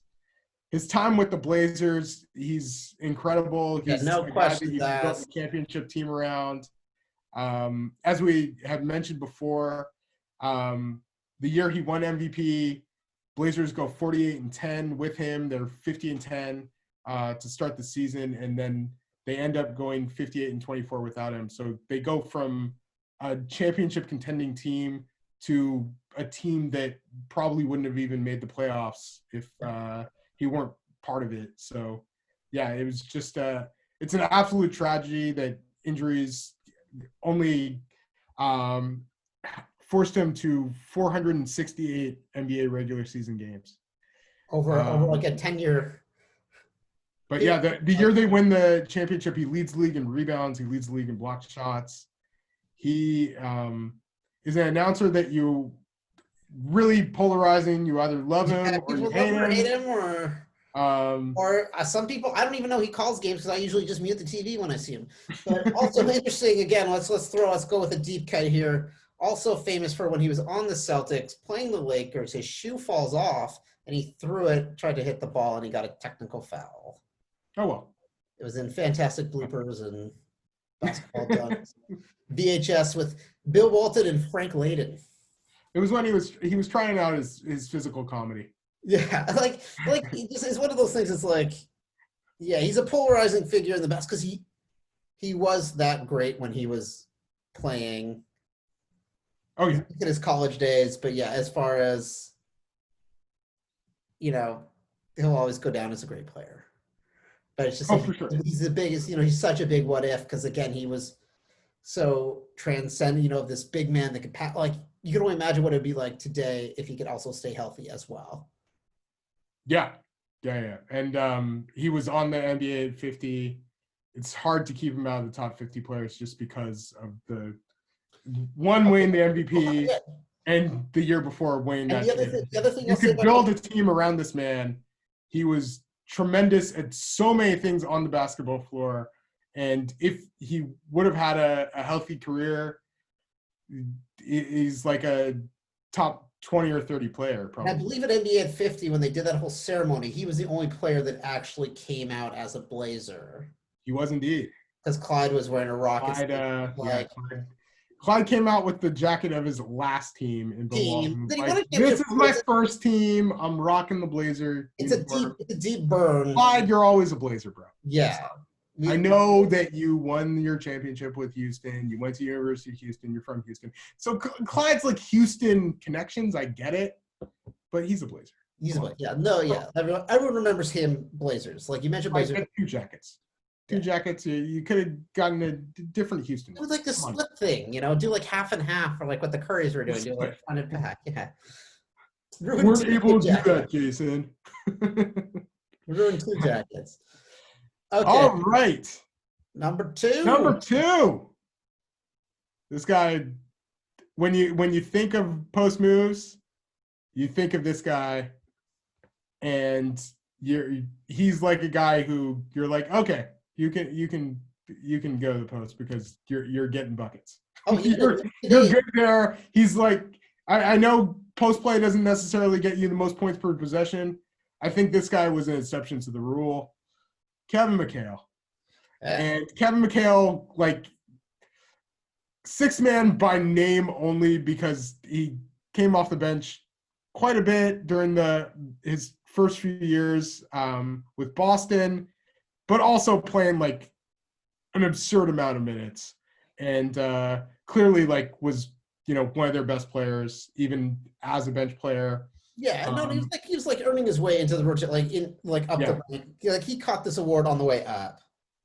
His time with the Blazers, he's incredible. He's No a guy that question you can build a championship team around. As we have mentioned before, the year he won MVP, Blazers go 48-10 with him. They're 50-10 to start the season, and then they end up going 58-24 without him. So they go from a championship contending team to a team that probably wouldn't have even made the playoffs if he weren't part of it. So yeah, it was just it's an absolute tragedy that injuries only forced him to 468 NBA regular season games over like a 10-year. But yeah, the year they win the championship, he leads the league in rebounds. He leads the league in blocked shots. He is an announcer that you really polarizing. You either love him or you hate him. Or some people, I don't even know he calls games because I usually just mute the TV when I see him. But also interesting, again, let's go with a deep cut here. Also famous for when he was on the Celtics playing the Lakers, his shoe falls off and he threw it, tried to hit the ball, and he got a technical foul. Oh well. It was in fantastic bloopers and basketball dunks. VHS with Bill Walton and Frank Layden. It was when he was trying out his physical comedy. Yeah, like it's one of those things. It's like, yeah, he's a polarizing figure in the best because he was that great when he was playing. Oh yeah, in his college days. But yeah, as far as he'll always go down as a great player. But it's just for sure. He's the biggest. He's such a big what if because again he was so transcendent. Of this big man that could like you can only imagine what it'd be like today if he could also stay healthy as well. Yeah. And he was on the NBA 50. It's hard to keep him out of the top 50 players just because of the one winning the MVP and the year before winning that. The other thing you could build a team around this man. He was tremendous at so many things on the basketball floor. And if he would have had a healthy career, he's like a top 20 or 30 player, probably. And I believe at NBA at 50, when they did that whole ceremony, he was the only player that actually came out as a Blazer. He was indeed. Because Clyde was wearing a Rockets. Clyde came out with the jacket of his last team in Milwaukee. This is my first team. I'm rocking the Blazer. It's a deep burn. Clyde, you're always a Blazer, bro. Yeah. I know that you won your championship with Houston. You went to University of Houston. You're from Houston. So Clyde's like Houston connections. I get it. But he's a Blazer. Easily, yeah. No, yeah. Everyone remembers him Blazers. Like you mentioned Like Blazers. two jackets. Two Yeah. jackets. You could have gotten a different Houston. It was like the Come on. split thing, do like half and half, or like what the Currys were doing, do like front and back. Yeah. Ruined Weren't two able to do jackets. that, Jason. Ruined two jackets. Okay. All right. Number two. Number two. This guy, when you think of post moves, you think of this guy, and he's like a guy who you're like, okay, you can go to the post because you're getting buckets. Oh, you're good there. He's like, I know post play doesn't necessarily get you the most points per possession. I think this guy was an exception to the rule. Kevin McHale. And Kevin McHale, like, sixth man by name only because he came off the bench quite a bit during his first few years with Boston, but also playing like an absurd amount of minutes, and clearly like was one of their best players even as a bench player. Yeah, no, he was like earning his way into the rotation, the rank. Like he caught this award on the way up.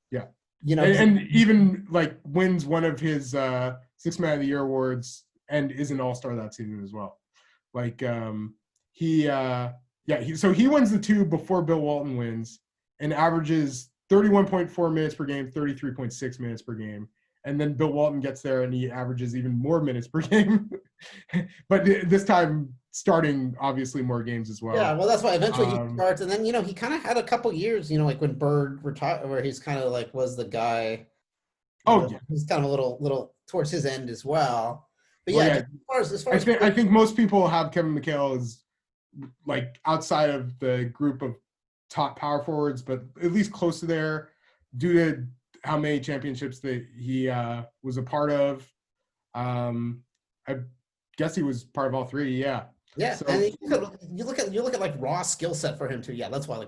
Yeah, and even like wins one of his Sixth Man of the Year awards and is an All-Star that season as well. Like he wins the two before Bill Walton wins and averages 31.4 minutes per game, 33.6 minutes per game. And then Bill Walton gets there and he averages even more minutes per game. But this time starting obviously more games as well. Yeah, well, that's why eventually he starts. And then, he kind of had a couple years, like when Bird retired, where he's kind of like was the guy. Yeah. He's kind of a little towards his end as well. But as far as I think most people have Kevin McHale as like outside of the group of top power forwards, but at least close to there due to how many championships that he was a part of. I guess he was part of all three. Yeah. Yeah. So, and you look at like raw skill set for him too. Yeah. That's why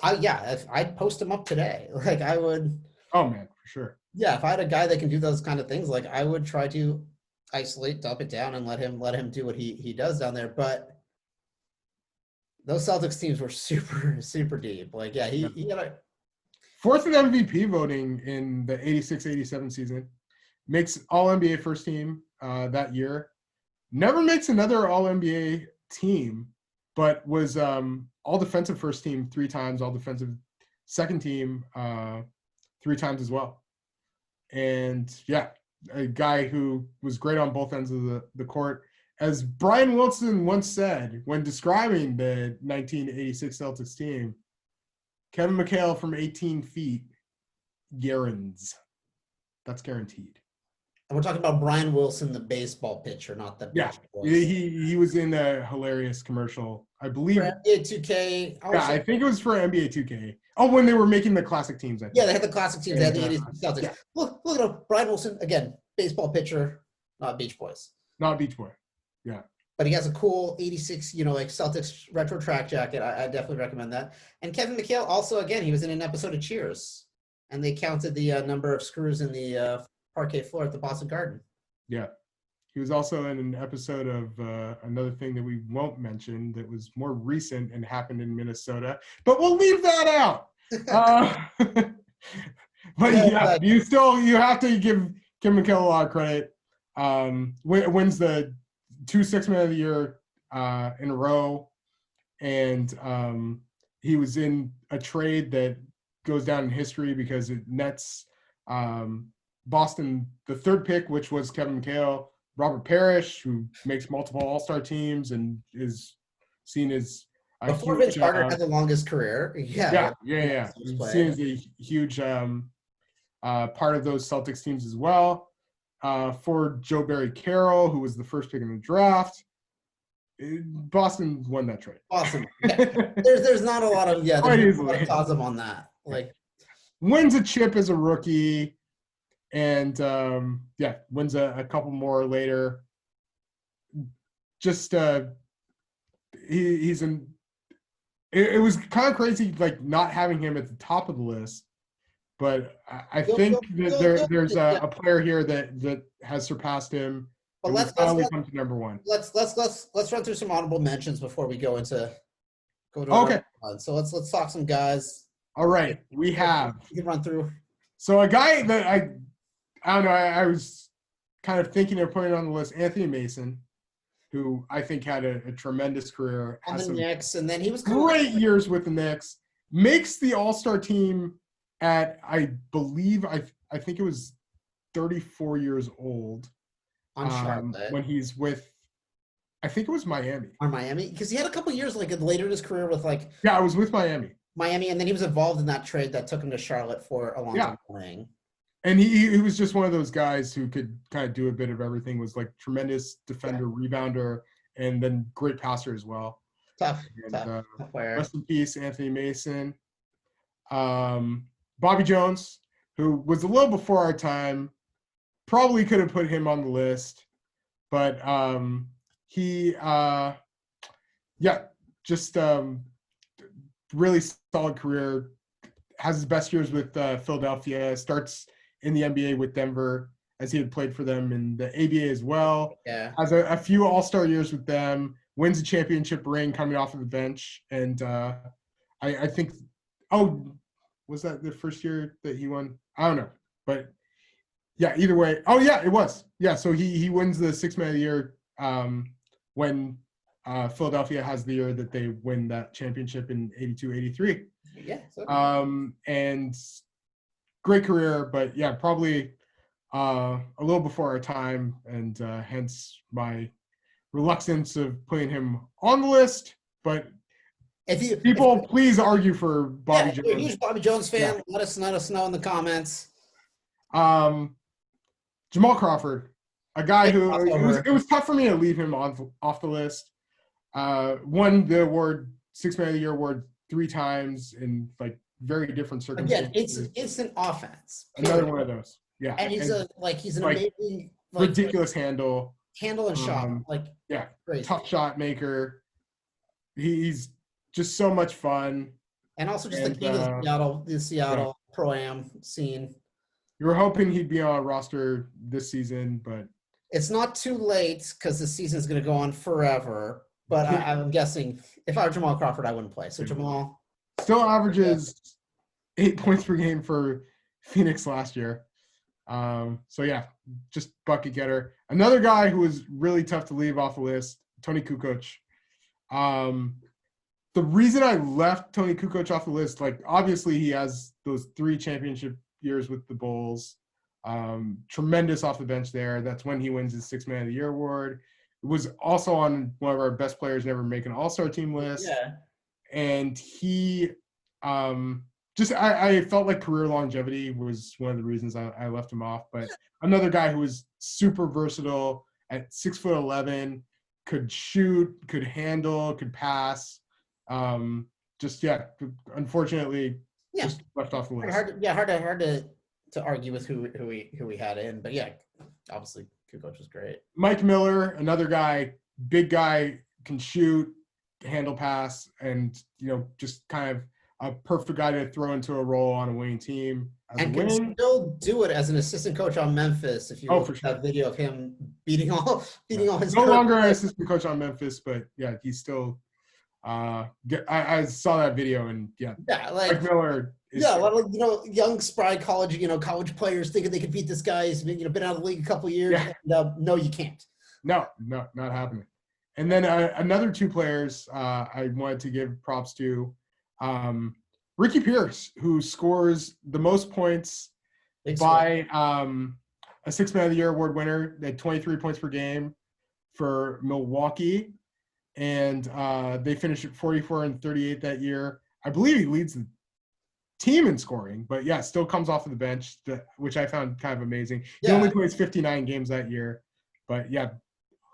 if I'd post him up today, like I would. Oh man, for sure. Yeah. If I had a guy that can do those kind of things, like I would try to isolate, dump it down, and let him do what he does down there. But those Celtics teams were super, super deep. Like, yeah, he had a fourth in MVP voting in the 86-87 season. Makes All-NBA first team that year. Never makes another All-NBA team, but was All-Defensive first team 3 times, All-Defensive second team 3 times as well. And, yeah, a guy who was great on both ends of the court. As Brian Wilson once said when describing the 1986 Celtics team, Kevin McHale from 18 feet, guarantees. That's guaranteed. And we're talking about Brian Wilson, the baseball pitcher, not the Beach Boys. He was in a hilarious commercial, I believe. For NBA 2K. I think it was for NBA 2K. Oh, when they were making the classic teams. Yeah, they had the classic teams. They had the 80s Celtics. Yeah. Look at him. Brian Wilson, again, baseball pitcher, not Beach Boys. Not Beach Boy. Yeah. But he has a cool 86, like Celtics retro track jacket. I definitely recommend that. And Kevin McHale also, again, he was in an episode of Cheers. And they counted the number of screws in the parquet floor at the Boston Garden. Yeah. He was also in an episode of another thing that we won't mention that was more recent and happened in Minnesota. But we'll leave that out. But you have to give Kim McHale a lot of credit. Wins the 2 6-Man of the Year in a row, and he was in a trade that goes down in history because it nets Boston the 3rd pick, which was Kevin McHale, Robert Parrish, who makes multiple All-Star teams and is seen as before Vince Carter had the longest career. Yeah. Seen as a huge part of those Celtics teams as well. For Joe Barry Carroll, who was the first pick in the draft. Boston won that trade. Awesome. Yeah. There's not a lot of cosm on that. Like wins a chip as a rookie, and wins a couple more later. Just he's in. It was kind of crazy, like not having him at the top of the list. But I think that there's a player here that has surpassed him. But let's finally come to number one. Let's run through some honorable mentions before we go into go to Okay. another one. So let's talk some guys. All right. We have. You can run through. So a guy that I don't know, I was kind of thinking of putting on the list, Anthony Mason, who I think had a tremendous career. On Has the some Knicks, and then he was kind of great years with the Knicks. Makes the All-Star team at, I believe, I think it was 34 years old on Charlotte. when he's with, I think it was Miami. On Miami, because he had a couple years like later in his career with like Yeah, I was with Miami. Miami, and then he was involved in that trade that took him to Charlotte for a long time playing. And he was just one of those guys who could kind of do a bit of everything, was like tremendous defender, rebounder, and then great passer as well. Tough player. Rest in peace, Anthony Mason. Bobby Jones, who was a little before our time, probably could have put him on the list, but he, just really solid career. Has his best years with Philadelphia. Starts in the NBA with Denver, as he had played for them in the ABA as well. Yeah. Has a few All-Star years with them. Wins a championship ring coming off of the bench. And I think, was that the first year that he won? I don't know. But, yeah, either way. Oh, yeah, it was. Yeah, so he wins the Sixth Man of the Year when Philadelphia has the year that they win that championship in 82-83. Yeah. And great career, but yeah, probably a little before our time, and hence my reluctance of putting him on the list. But please argue for Bobby Jones. If you're a huge Bobby Jones fan, let us know in the comments. Jamal Crawford, a guy who it was tough for me to leave him off the list. Won the award, Sixth Man of the Year award 3 times in like very different circumstances. Again, it's instant offense. Another one of those. Yeah. And he's an amazing ridiculous handle and shot. Crazy. Tough shot maker. He's just so much fun. And also just the king of the Seattle Pro-Am scene. You were hoping he'd be on a roster this season, but it's not too late because the season is going to go on forever. But I'm guessing if I were Jamal Crawford, I wouldn't play. So Jamal still averages 8 points per game for Phoenix last year. So yeah, just bucket getter. Another guy who was really tough to leave off the list, Tony Kukoc. The reason I left Tony Kukoc off the list, like obviously he has those 3 championship years with the Bulls. Tremendous off the bench there. That's when he wins his Sixth Man of the Year award. Was also on one of our best players never make an All-Star team list. Yeah. And he I felt like career longevity was one of the reasons I left him off. But another guy who was super versatile at 6'11", could shoot, could handle, could pass. Unfortunately, just left off the list. Hard to argue with who we had in, but yeah, obviously Kukoc was great. Mike Miller, another guy, big guy, can shoot, handle, pass, and just kind of a perfect guy to throw into a role on a winning team. And can still do it as an assistant coach on Memphis. If you look at that video of him beating all his. No longer an assistant coach on Memphis, but yeah, he's still. I saw that video and Mike Miller. A lot of young spry college players thinking they could beat this guy. He's been out of the league a couple of years. Yeah. And, no, you can't. No, not happening. And then another 2 players I wanted to give props to, Ricky Pierce, who scores the most points by a Sixth Man of the Year award winner at 23 points per game for Milwaukee, and they finished at 44 and 38 that year. I believe he leads the team in scoring, but yeah, still comes off of the bench, which I found kind of amazing. He only plays 59 games that year, but yeah,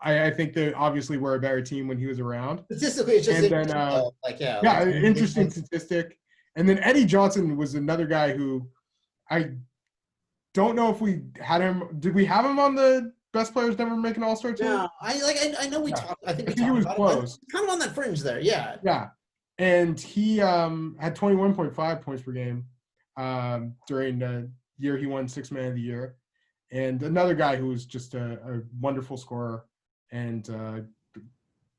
I think that obviously we're a better team when he was around. Statistically, it's just interesting statistic. And then Eddie Johnson was another guy who I don't know if we had him. Did we have him on the best players never make an All-Star team? No, I know we talked. I think he was close. Kind of on that fringe there, yeah. Yeah. And he had 21.5 points per game during the year he won Sixth Man of the Year. And another guy who was just a wonderful scorer and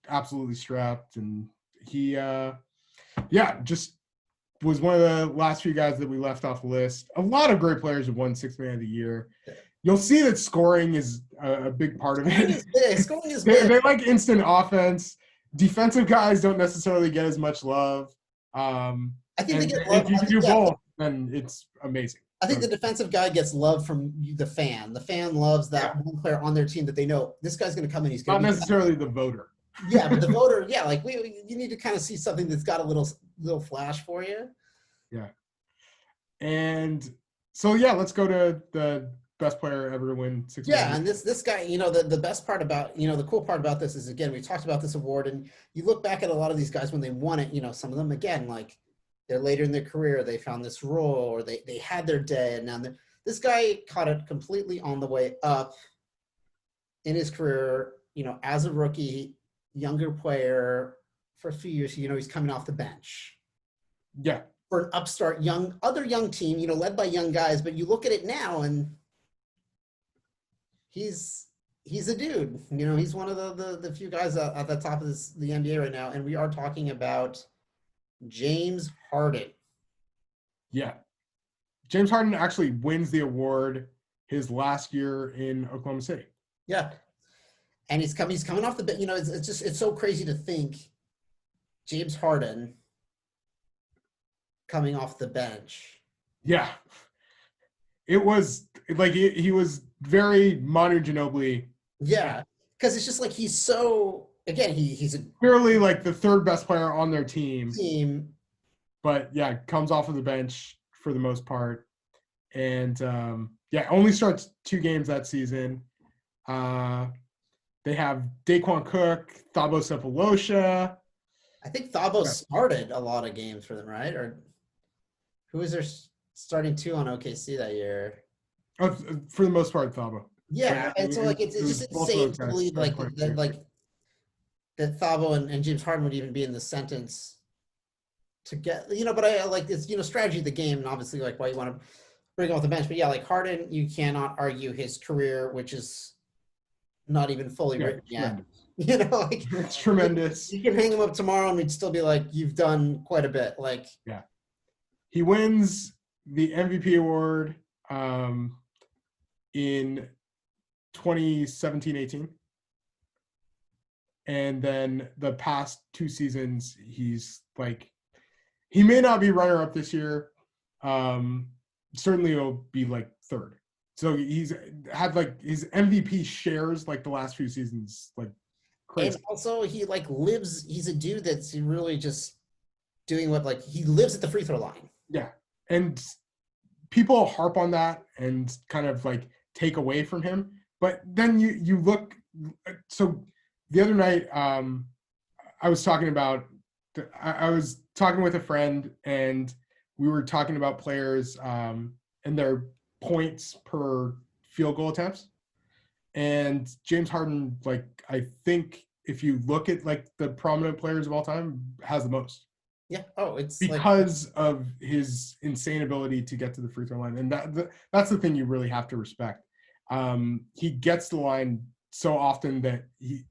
absolutely strapped. And he Yeah, just was one of the last few guys that we left off the list. A lot of great players have won Sixth Man of the Year. You'll see that scoring is a big part of Scoring it. is big. Scoring is they big. like instant offense. Defensive guys don't necessarily get as much love. I think they And get if love. you can do both, then it's amazing. I think the defensive guy gets love from the fan. The fan loves that one player on their team that they know this guy's going to come in. He's going Not to be necessarily the voter. Yeah, but the voter, yeah, like you need to kind of see something that's got a little flash for you. Yeah. And so yeah, let's go to the best player ever to win six. Yeah, and this guy, the best part about, the cool part about this is, again, we talked about this award, and you look back at a lot of these guys when they won it, some of them, again, like they're later in their career, they found this role, or they had their day, and now this guy caught it completely on the way up in his career, as a rookie, younger player for a few years, he's coming off the bench. Yeah. For an upstart other young team, led by young guys, but you look at it now and he's a dude. He's one of the few guys at the top of the NBA right now, and we are talking about James Harden. Yeah. James Harden actually wins the award his last year in Oklahoma City. Yeah. And he's coming off the bench. It's so crazy to think James Harden coming off the bench. Yeah. It was like he was very Manu Ginobili. Yeah. Because it's just like he's so, again, he's a clearly like the third best player on their team. But yeah, comes off of the bench for the most part. And only starts 2 games that season. They have Daquan Cook, Thabo Sefolosha. I think Thabo started a lot of games for them, right? Or who was their starting 2 on OKC that year? Oh, for the most part, Thabo. Yeah, and so like it's just insane to believe like that Thabo and James Harden would even be in the sentence to get, but I like it's strategy of the game, and obviously like why you want to bring him off the bench. But yeah, like Harden, you cannot argue his career, which is not even fully written yet. Like it's tremendous. You can hang him up tomorrow and we'd still be like, you've done quite a bit. Like, yeah, he wins the MVP award in 2017-18, and then the past 2 seasons he's like, he may not be runner up this year. Certainly he'll be like 3rd. So he's had like his MVP shares like the last few seasons, like crazy. And also he like he's a dude that's really just doing what, like he lives at the free throw line. Yeah. And people harp on that and kind of like take away from him. But then you look, so the other night I was talking with a friend, and we were talking about players and their points per field goal attempts. And James Harden, like, I think if you look at like the prominent players of all time, has the most. Yeah. Oh, it's because of his insane ability to get to the free throw line. And that's the thing you really have to respect. He gets the line so often that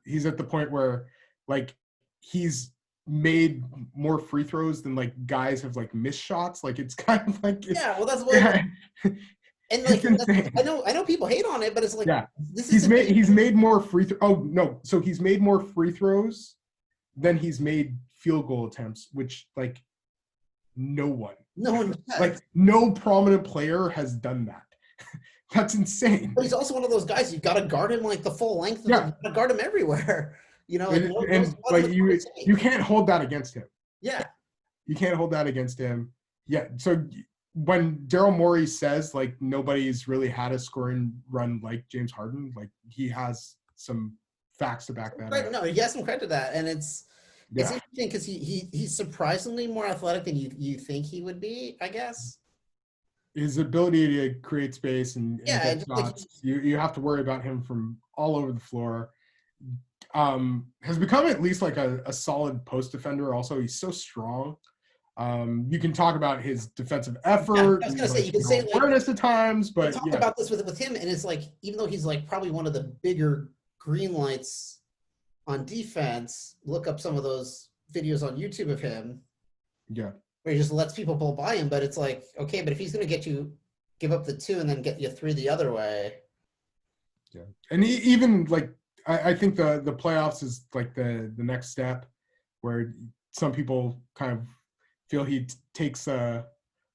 he's at the point where like he's made more free throws than like guys have like missed shots. Like it's kind of like well, that's what. And like I know people hate on it, but it's like he's made more free throws. Oh no, so he's made more free throws than he's made field goal attempts, which like no one like no prominent player has done that. That's insane. But he's also one of those guys, you got to guard him like the full length. You got to guard him everywhere. You can't hold that against him. Yeah. You can't hold that against him. Yeah. So when Daryl Morey says like nobody's really had a scoring run like James Harden, like he has some facts to back that up. No, he has some credit to that, and it's interesting because he's surprisingly more athletic than you think he would be, I guess. His ability to create space and get shots, you have to worry about him from all over the floor. Has become at least like a solid post defender. Also, he's so strong. You can talk about his defensive effort. I was gonna say, you can say like, awareness at times, but talk about this with him, and it's like, even though he's like probably one of the bigger green lights on defense, look up some of those videos on YouTube of him. Yeah. where he just lets people blow by him. But it's like, okay, but if he's going to give up the 2 and then get you 3 the other way. Yeah. And even like, I think the playoffs is like the next step where some people kind of feel he takes a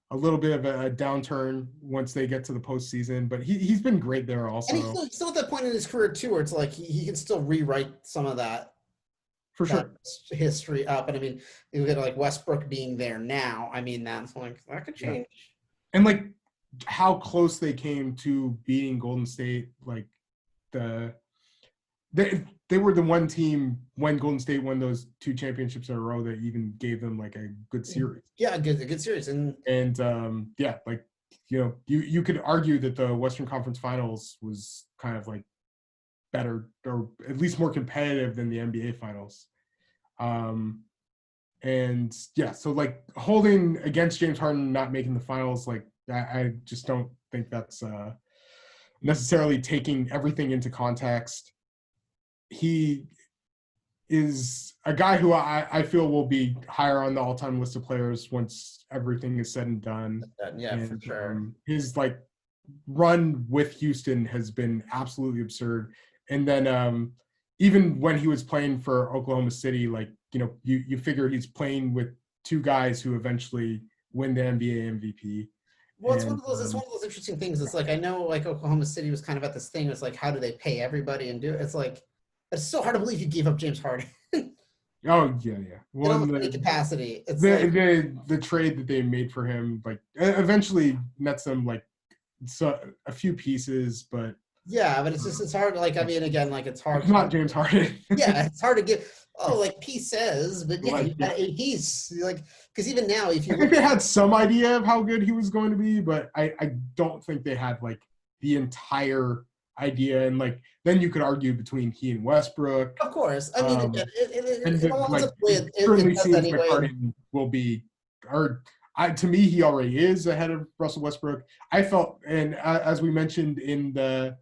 little bit of a downturn once they get to the postseason, but he's been great there And also. he's still at that point in his career too, where it's like he can still rewrite some of that For sure. history up. And I mean, you get like Westbrook being there now. I mean, that's like that could change. Yeah. And like how close they came to beating Golden State, like they were the one team when Golden State won those 2 championships in a row that even gave them like a good series. Yeah, a good series. And yeah, like you could argue that the Western Conference Finals was kind of like better or at least more competitive than the NBA Finals. And yeah, so like holding against James Harden not making the finals, like I just don't think that's necessarily taking everything into context. He is a guy who I feel will be higher on the all-time list of players once everything is said and done. yeah, and, for sure. His like run with Houston has been absolutely absurd. And then even when he was playing for Oklahoma City, like, you figure he's playing with 2 guys who eventually win the NBA MVP. Well, it's one of those interesting things. It's like, I know like Oklahoma City was kind of at this thing. It's like, how do they pay everybody and do it? It's like, it's so hard to believe you gave up James Harden. Oh yeah. Well, in any capacity. It's the trade that they made for him, like eventually nets them like a few pieces, but yeah, but it's hard. Like, I mean, again, like it's hard. It's not James Harden. Yeah, it's hard to get. Oh, like pieces, but yeah, you got a piece. Like, because even now, if you I think they had some idea of how good he was going to be, but I don't think they had like the entire idea. And like then you could argue between he and Westbrook. Of course, I mean, it certainly seems like Harden will be, or to me, he already is ahead of Russell Westbrook. I felt, and as we mentioned in the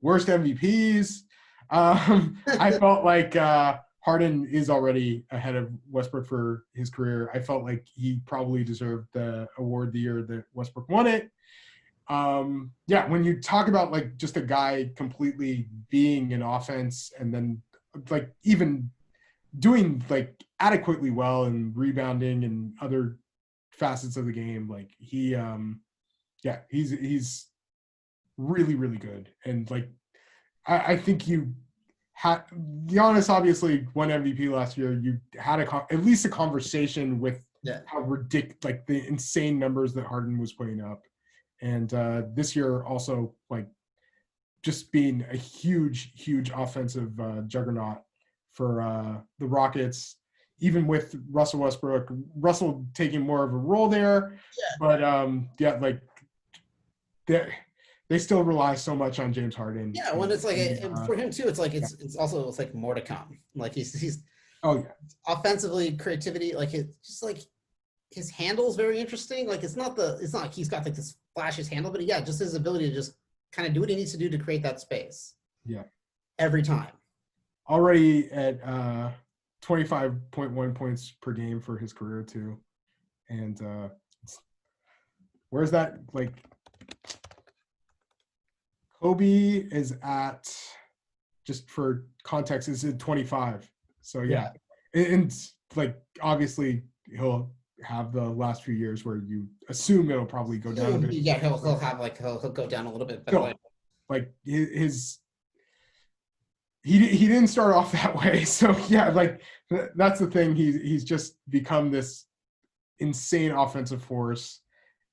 worst MVPs, I felt like Harden is already ahead of Westbrook for his career. I felt like he probably deserved the award the year that Westbrook won it. Yeah, when you talk about like just a guy completely being an offense and then like even doing like adequately well and rebounding and other facets of the game, like he's really, really good. And like I think Giannis obviously won MVP last year. You had at least a conversation with how ridiculous, like the insane numbers that Harden was putting up. And this year also like just being a huge, huge offensive juggernaut for the Rockets, even with Russell Westbrook. Russell taking more of a role there, but like they still rely so much on James Harden. Yeah, when it's like for him too, it's like it's also like more to come. Like he's offensively creativity, like it's just like his handle is very interesting. Like it's not like he's got like this flashiest handle, but yeah, just his ability to just kind of do what he needs to do to create that space. Yeah, every time. Already at 25.1 points per game for his career too, and where's that like? Kobe is at, just for context, is at 25. So yeah. And like obviously he'll have the last few years where you assume it'll probably go down a bit. Yeah, he'll go down a little bit. But like he didn't start off that way. So yeah, like that's the thing. He's just become this insane offensive force,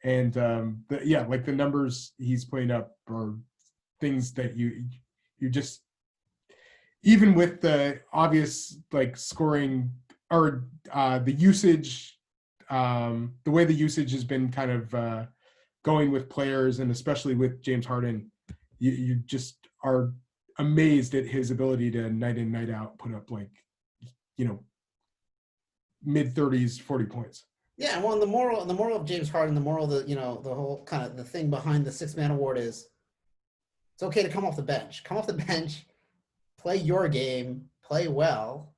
and like the numbers he's putting up are things that you just, even with the obvious like scoring or the usage, the way the usage has been kind of going with players, and especially with James Harden, you just are amazed at his ability to night in, night out put up like, mid-30s, 40 points. Yeah, well, and the moral of James Harden, the moral that the whole kind of the thing behind the six-man award is it's okay to come off the bench. Come off the bench, play your game, play well.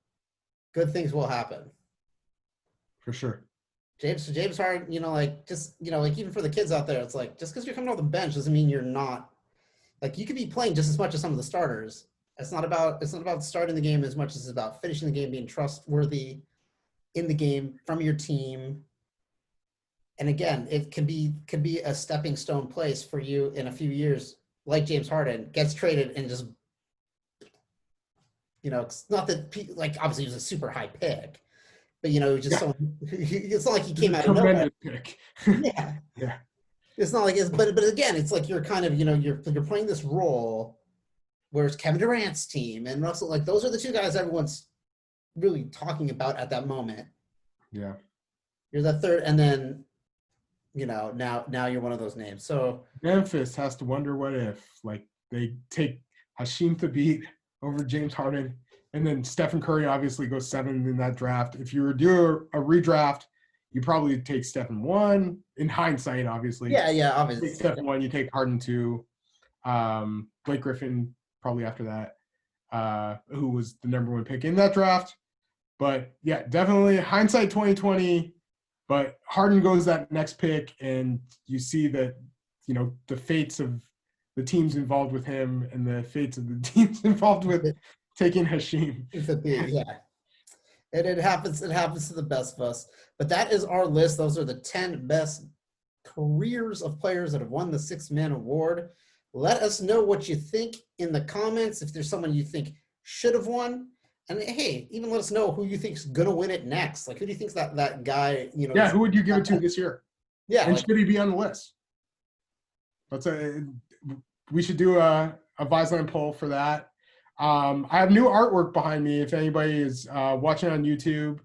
Good things will happen. for sure. James Harden, like just like even for the kids out there, it's like just because you're coming off the bench doesn't mean you're not like you could be playing just as much as some of the starters. It's not about starting the game as much as it's about finishing the game, being trustworthy in the game from your team. And again, it can be a stepping stone place for you in a few years, like James Harden gets traded and just it's not that like obviously he was a super high pick, but just Yeah, someone. It's not like he it's came a out of nowhere. tremendous pick. Yeah, Yeah, it's not like it's, but again, it's like you're kind of you're playing this role, whereas Kevin Durant's team and Russell, like those are the two guys everyone's really talking about at that moment. yeah. You're the third, and then now you're one of those names. So Memphis has to wonder what if like they take Hashim Thabit over James Harden, and then Stephen Curry obviously goes 7th in that draft. If you were to do a redraft, you probably take Stephen 1. In hindsight, obviously. yeah, You obviously. take Stephen 1, you take Harden 2. Blake Griffin probably after that, who was the number 1 pick in that draft. But yeah, definitely hindsight 2020. But Harden goes that next pick, and you see that the fates of the teams involved with him and the fates of the teams involved with taking Hashim. Yeah. And it happens to the best of us. But that is our list. Those are the 10 best careers of players that have won the Sixth Man Award. Let us know what you think in the comments. If there's someone you think should have won. And hey, even let us know who you think is going to win it next. Like, who do you think's that guy, Yeah, who would you give it to this year? Yeah. And should he be on the list? We should do a Viseland poll for that. I have new artwork behind me. If anybody is watching on YouTube,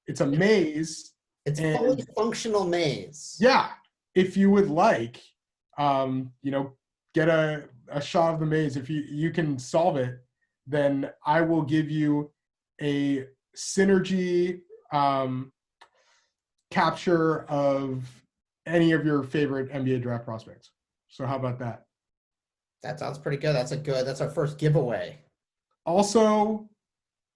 it's a maze. It's a fully functional maze. Yeah. If you would like, get a shot of the maze. If you can solve it, then I will give you a synergy capture of any of your favorite NBA draft prospects. So how about that? That sounds pretty good. That's our first giveaway. Also,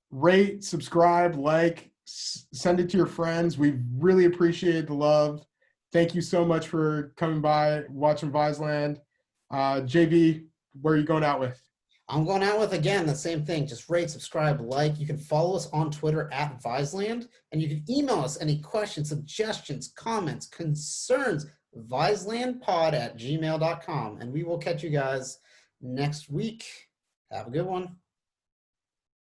rate, subscribe, like, send it to your friends. We really appreciate the love. Thank you so much for coming by, watching Viseland. JV, where are you going out with? I'm going out with, again, the same thing. Just rate, subscribe, like. You can follow us on Twitter at Viseland, and you can email us any questions, suggestions, comments, concerns, viselandpod@gmail.com. And we will catch you guys next week. Have a good one.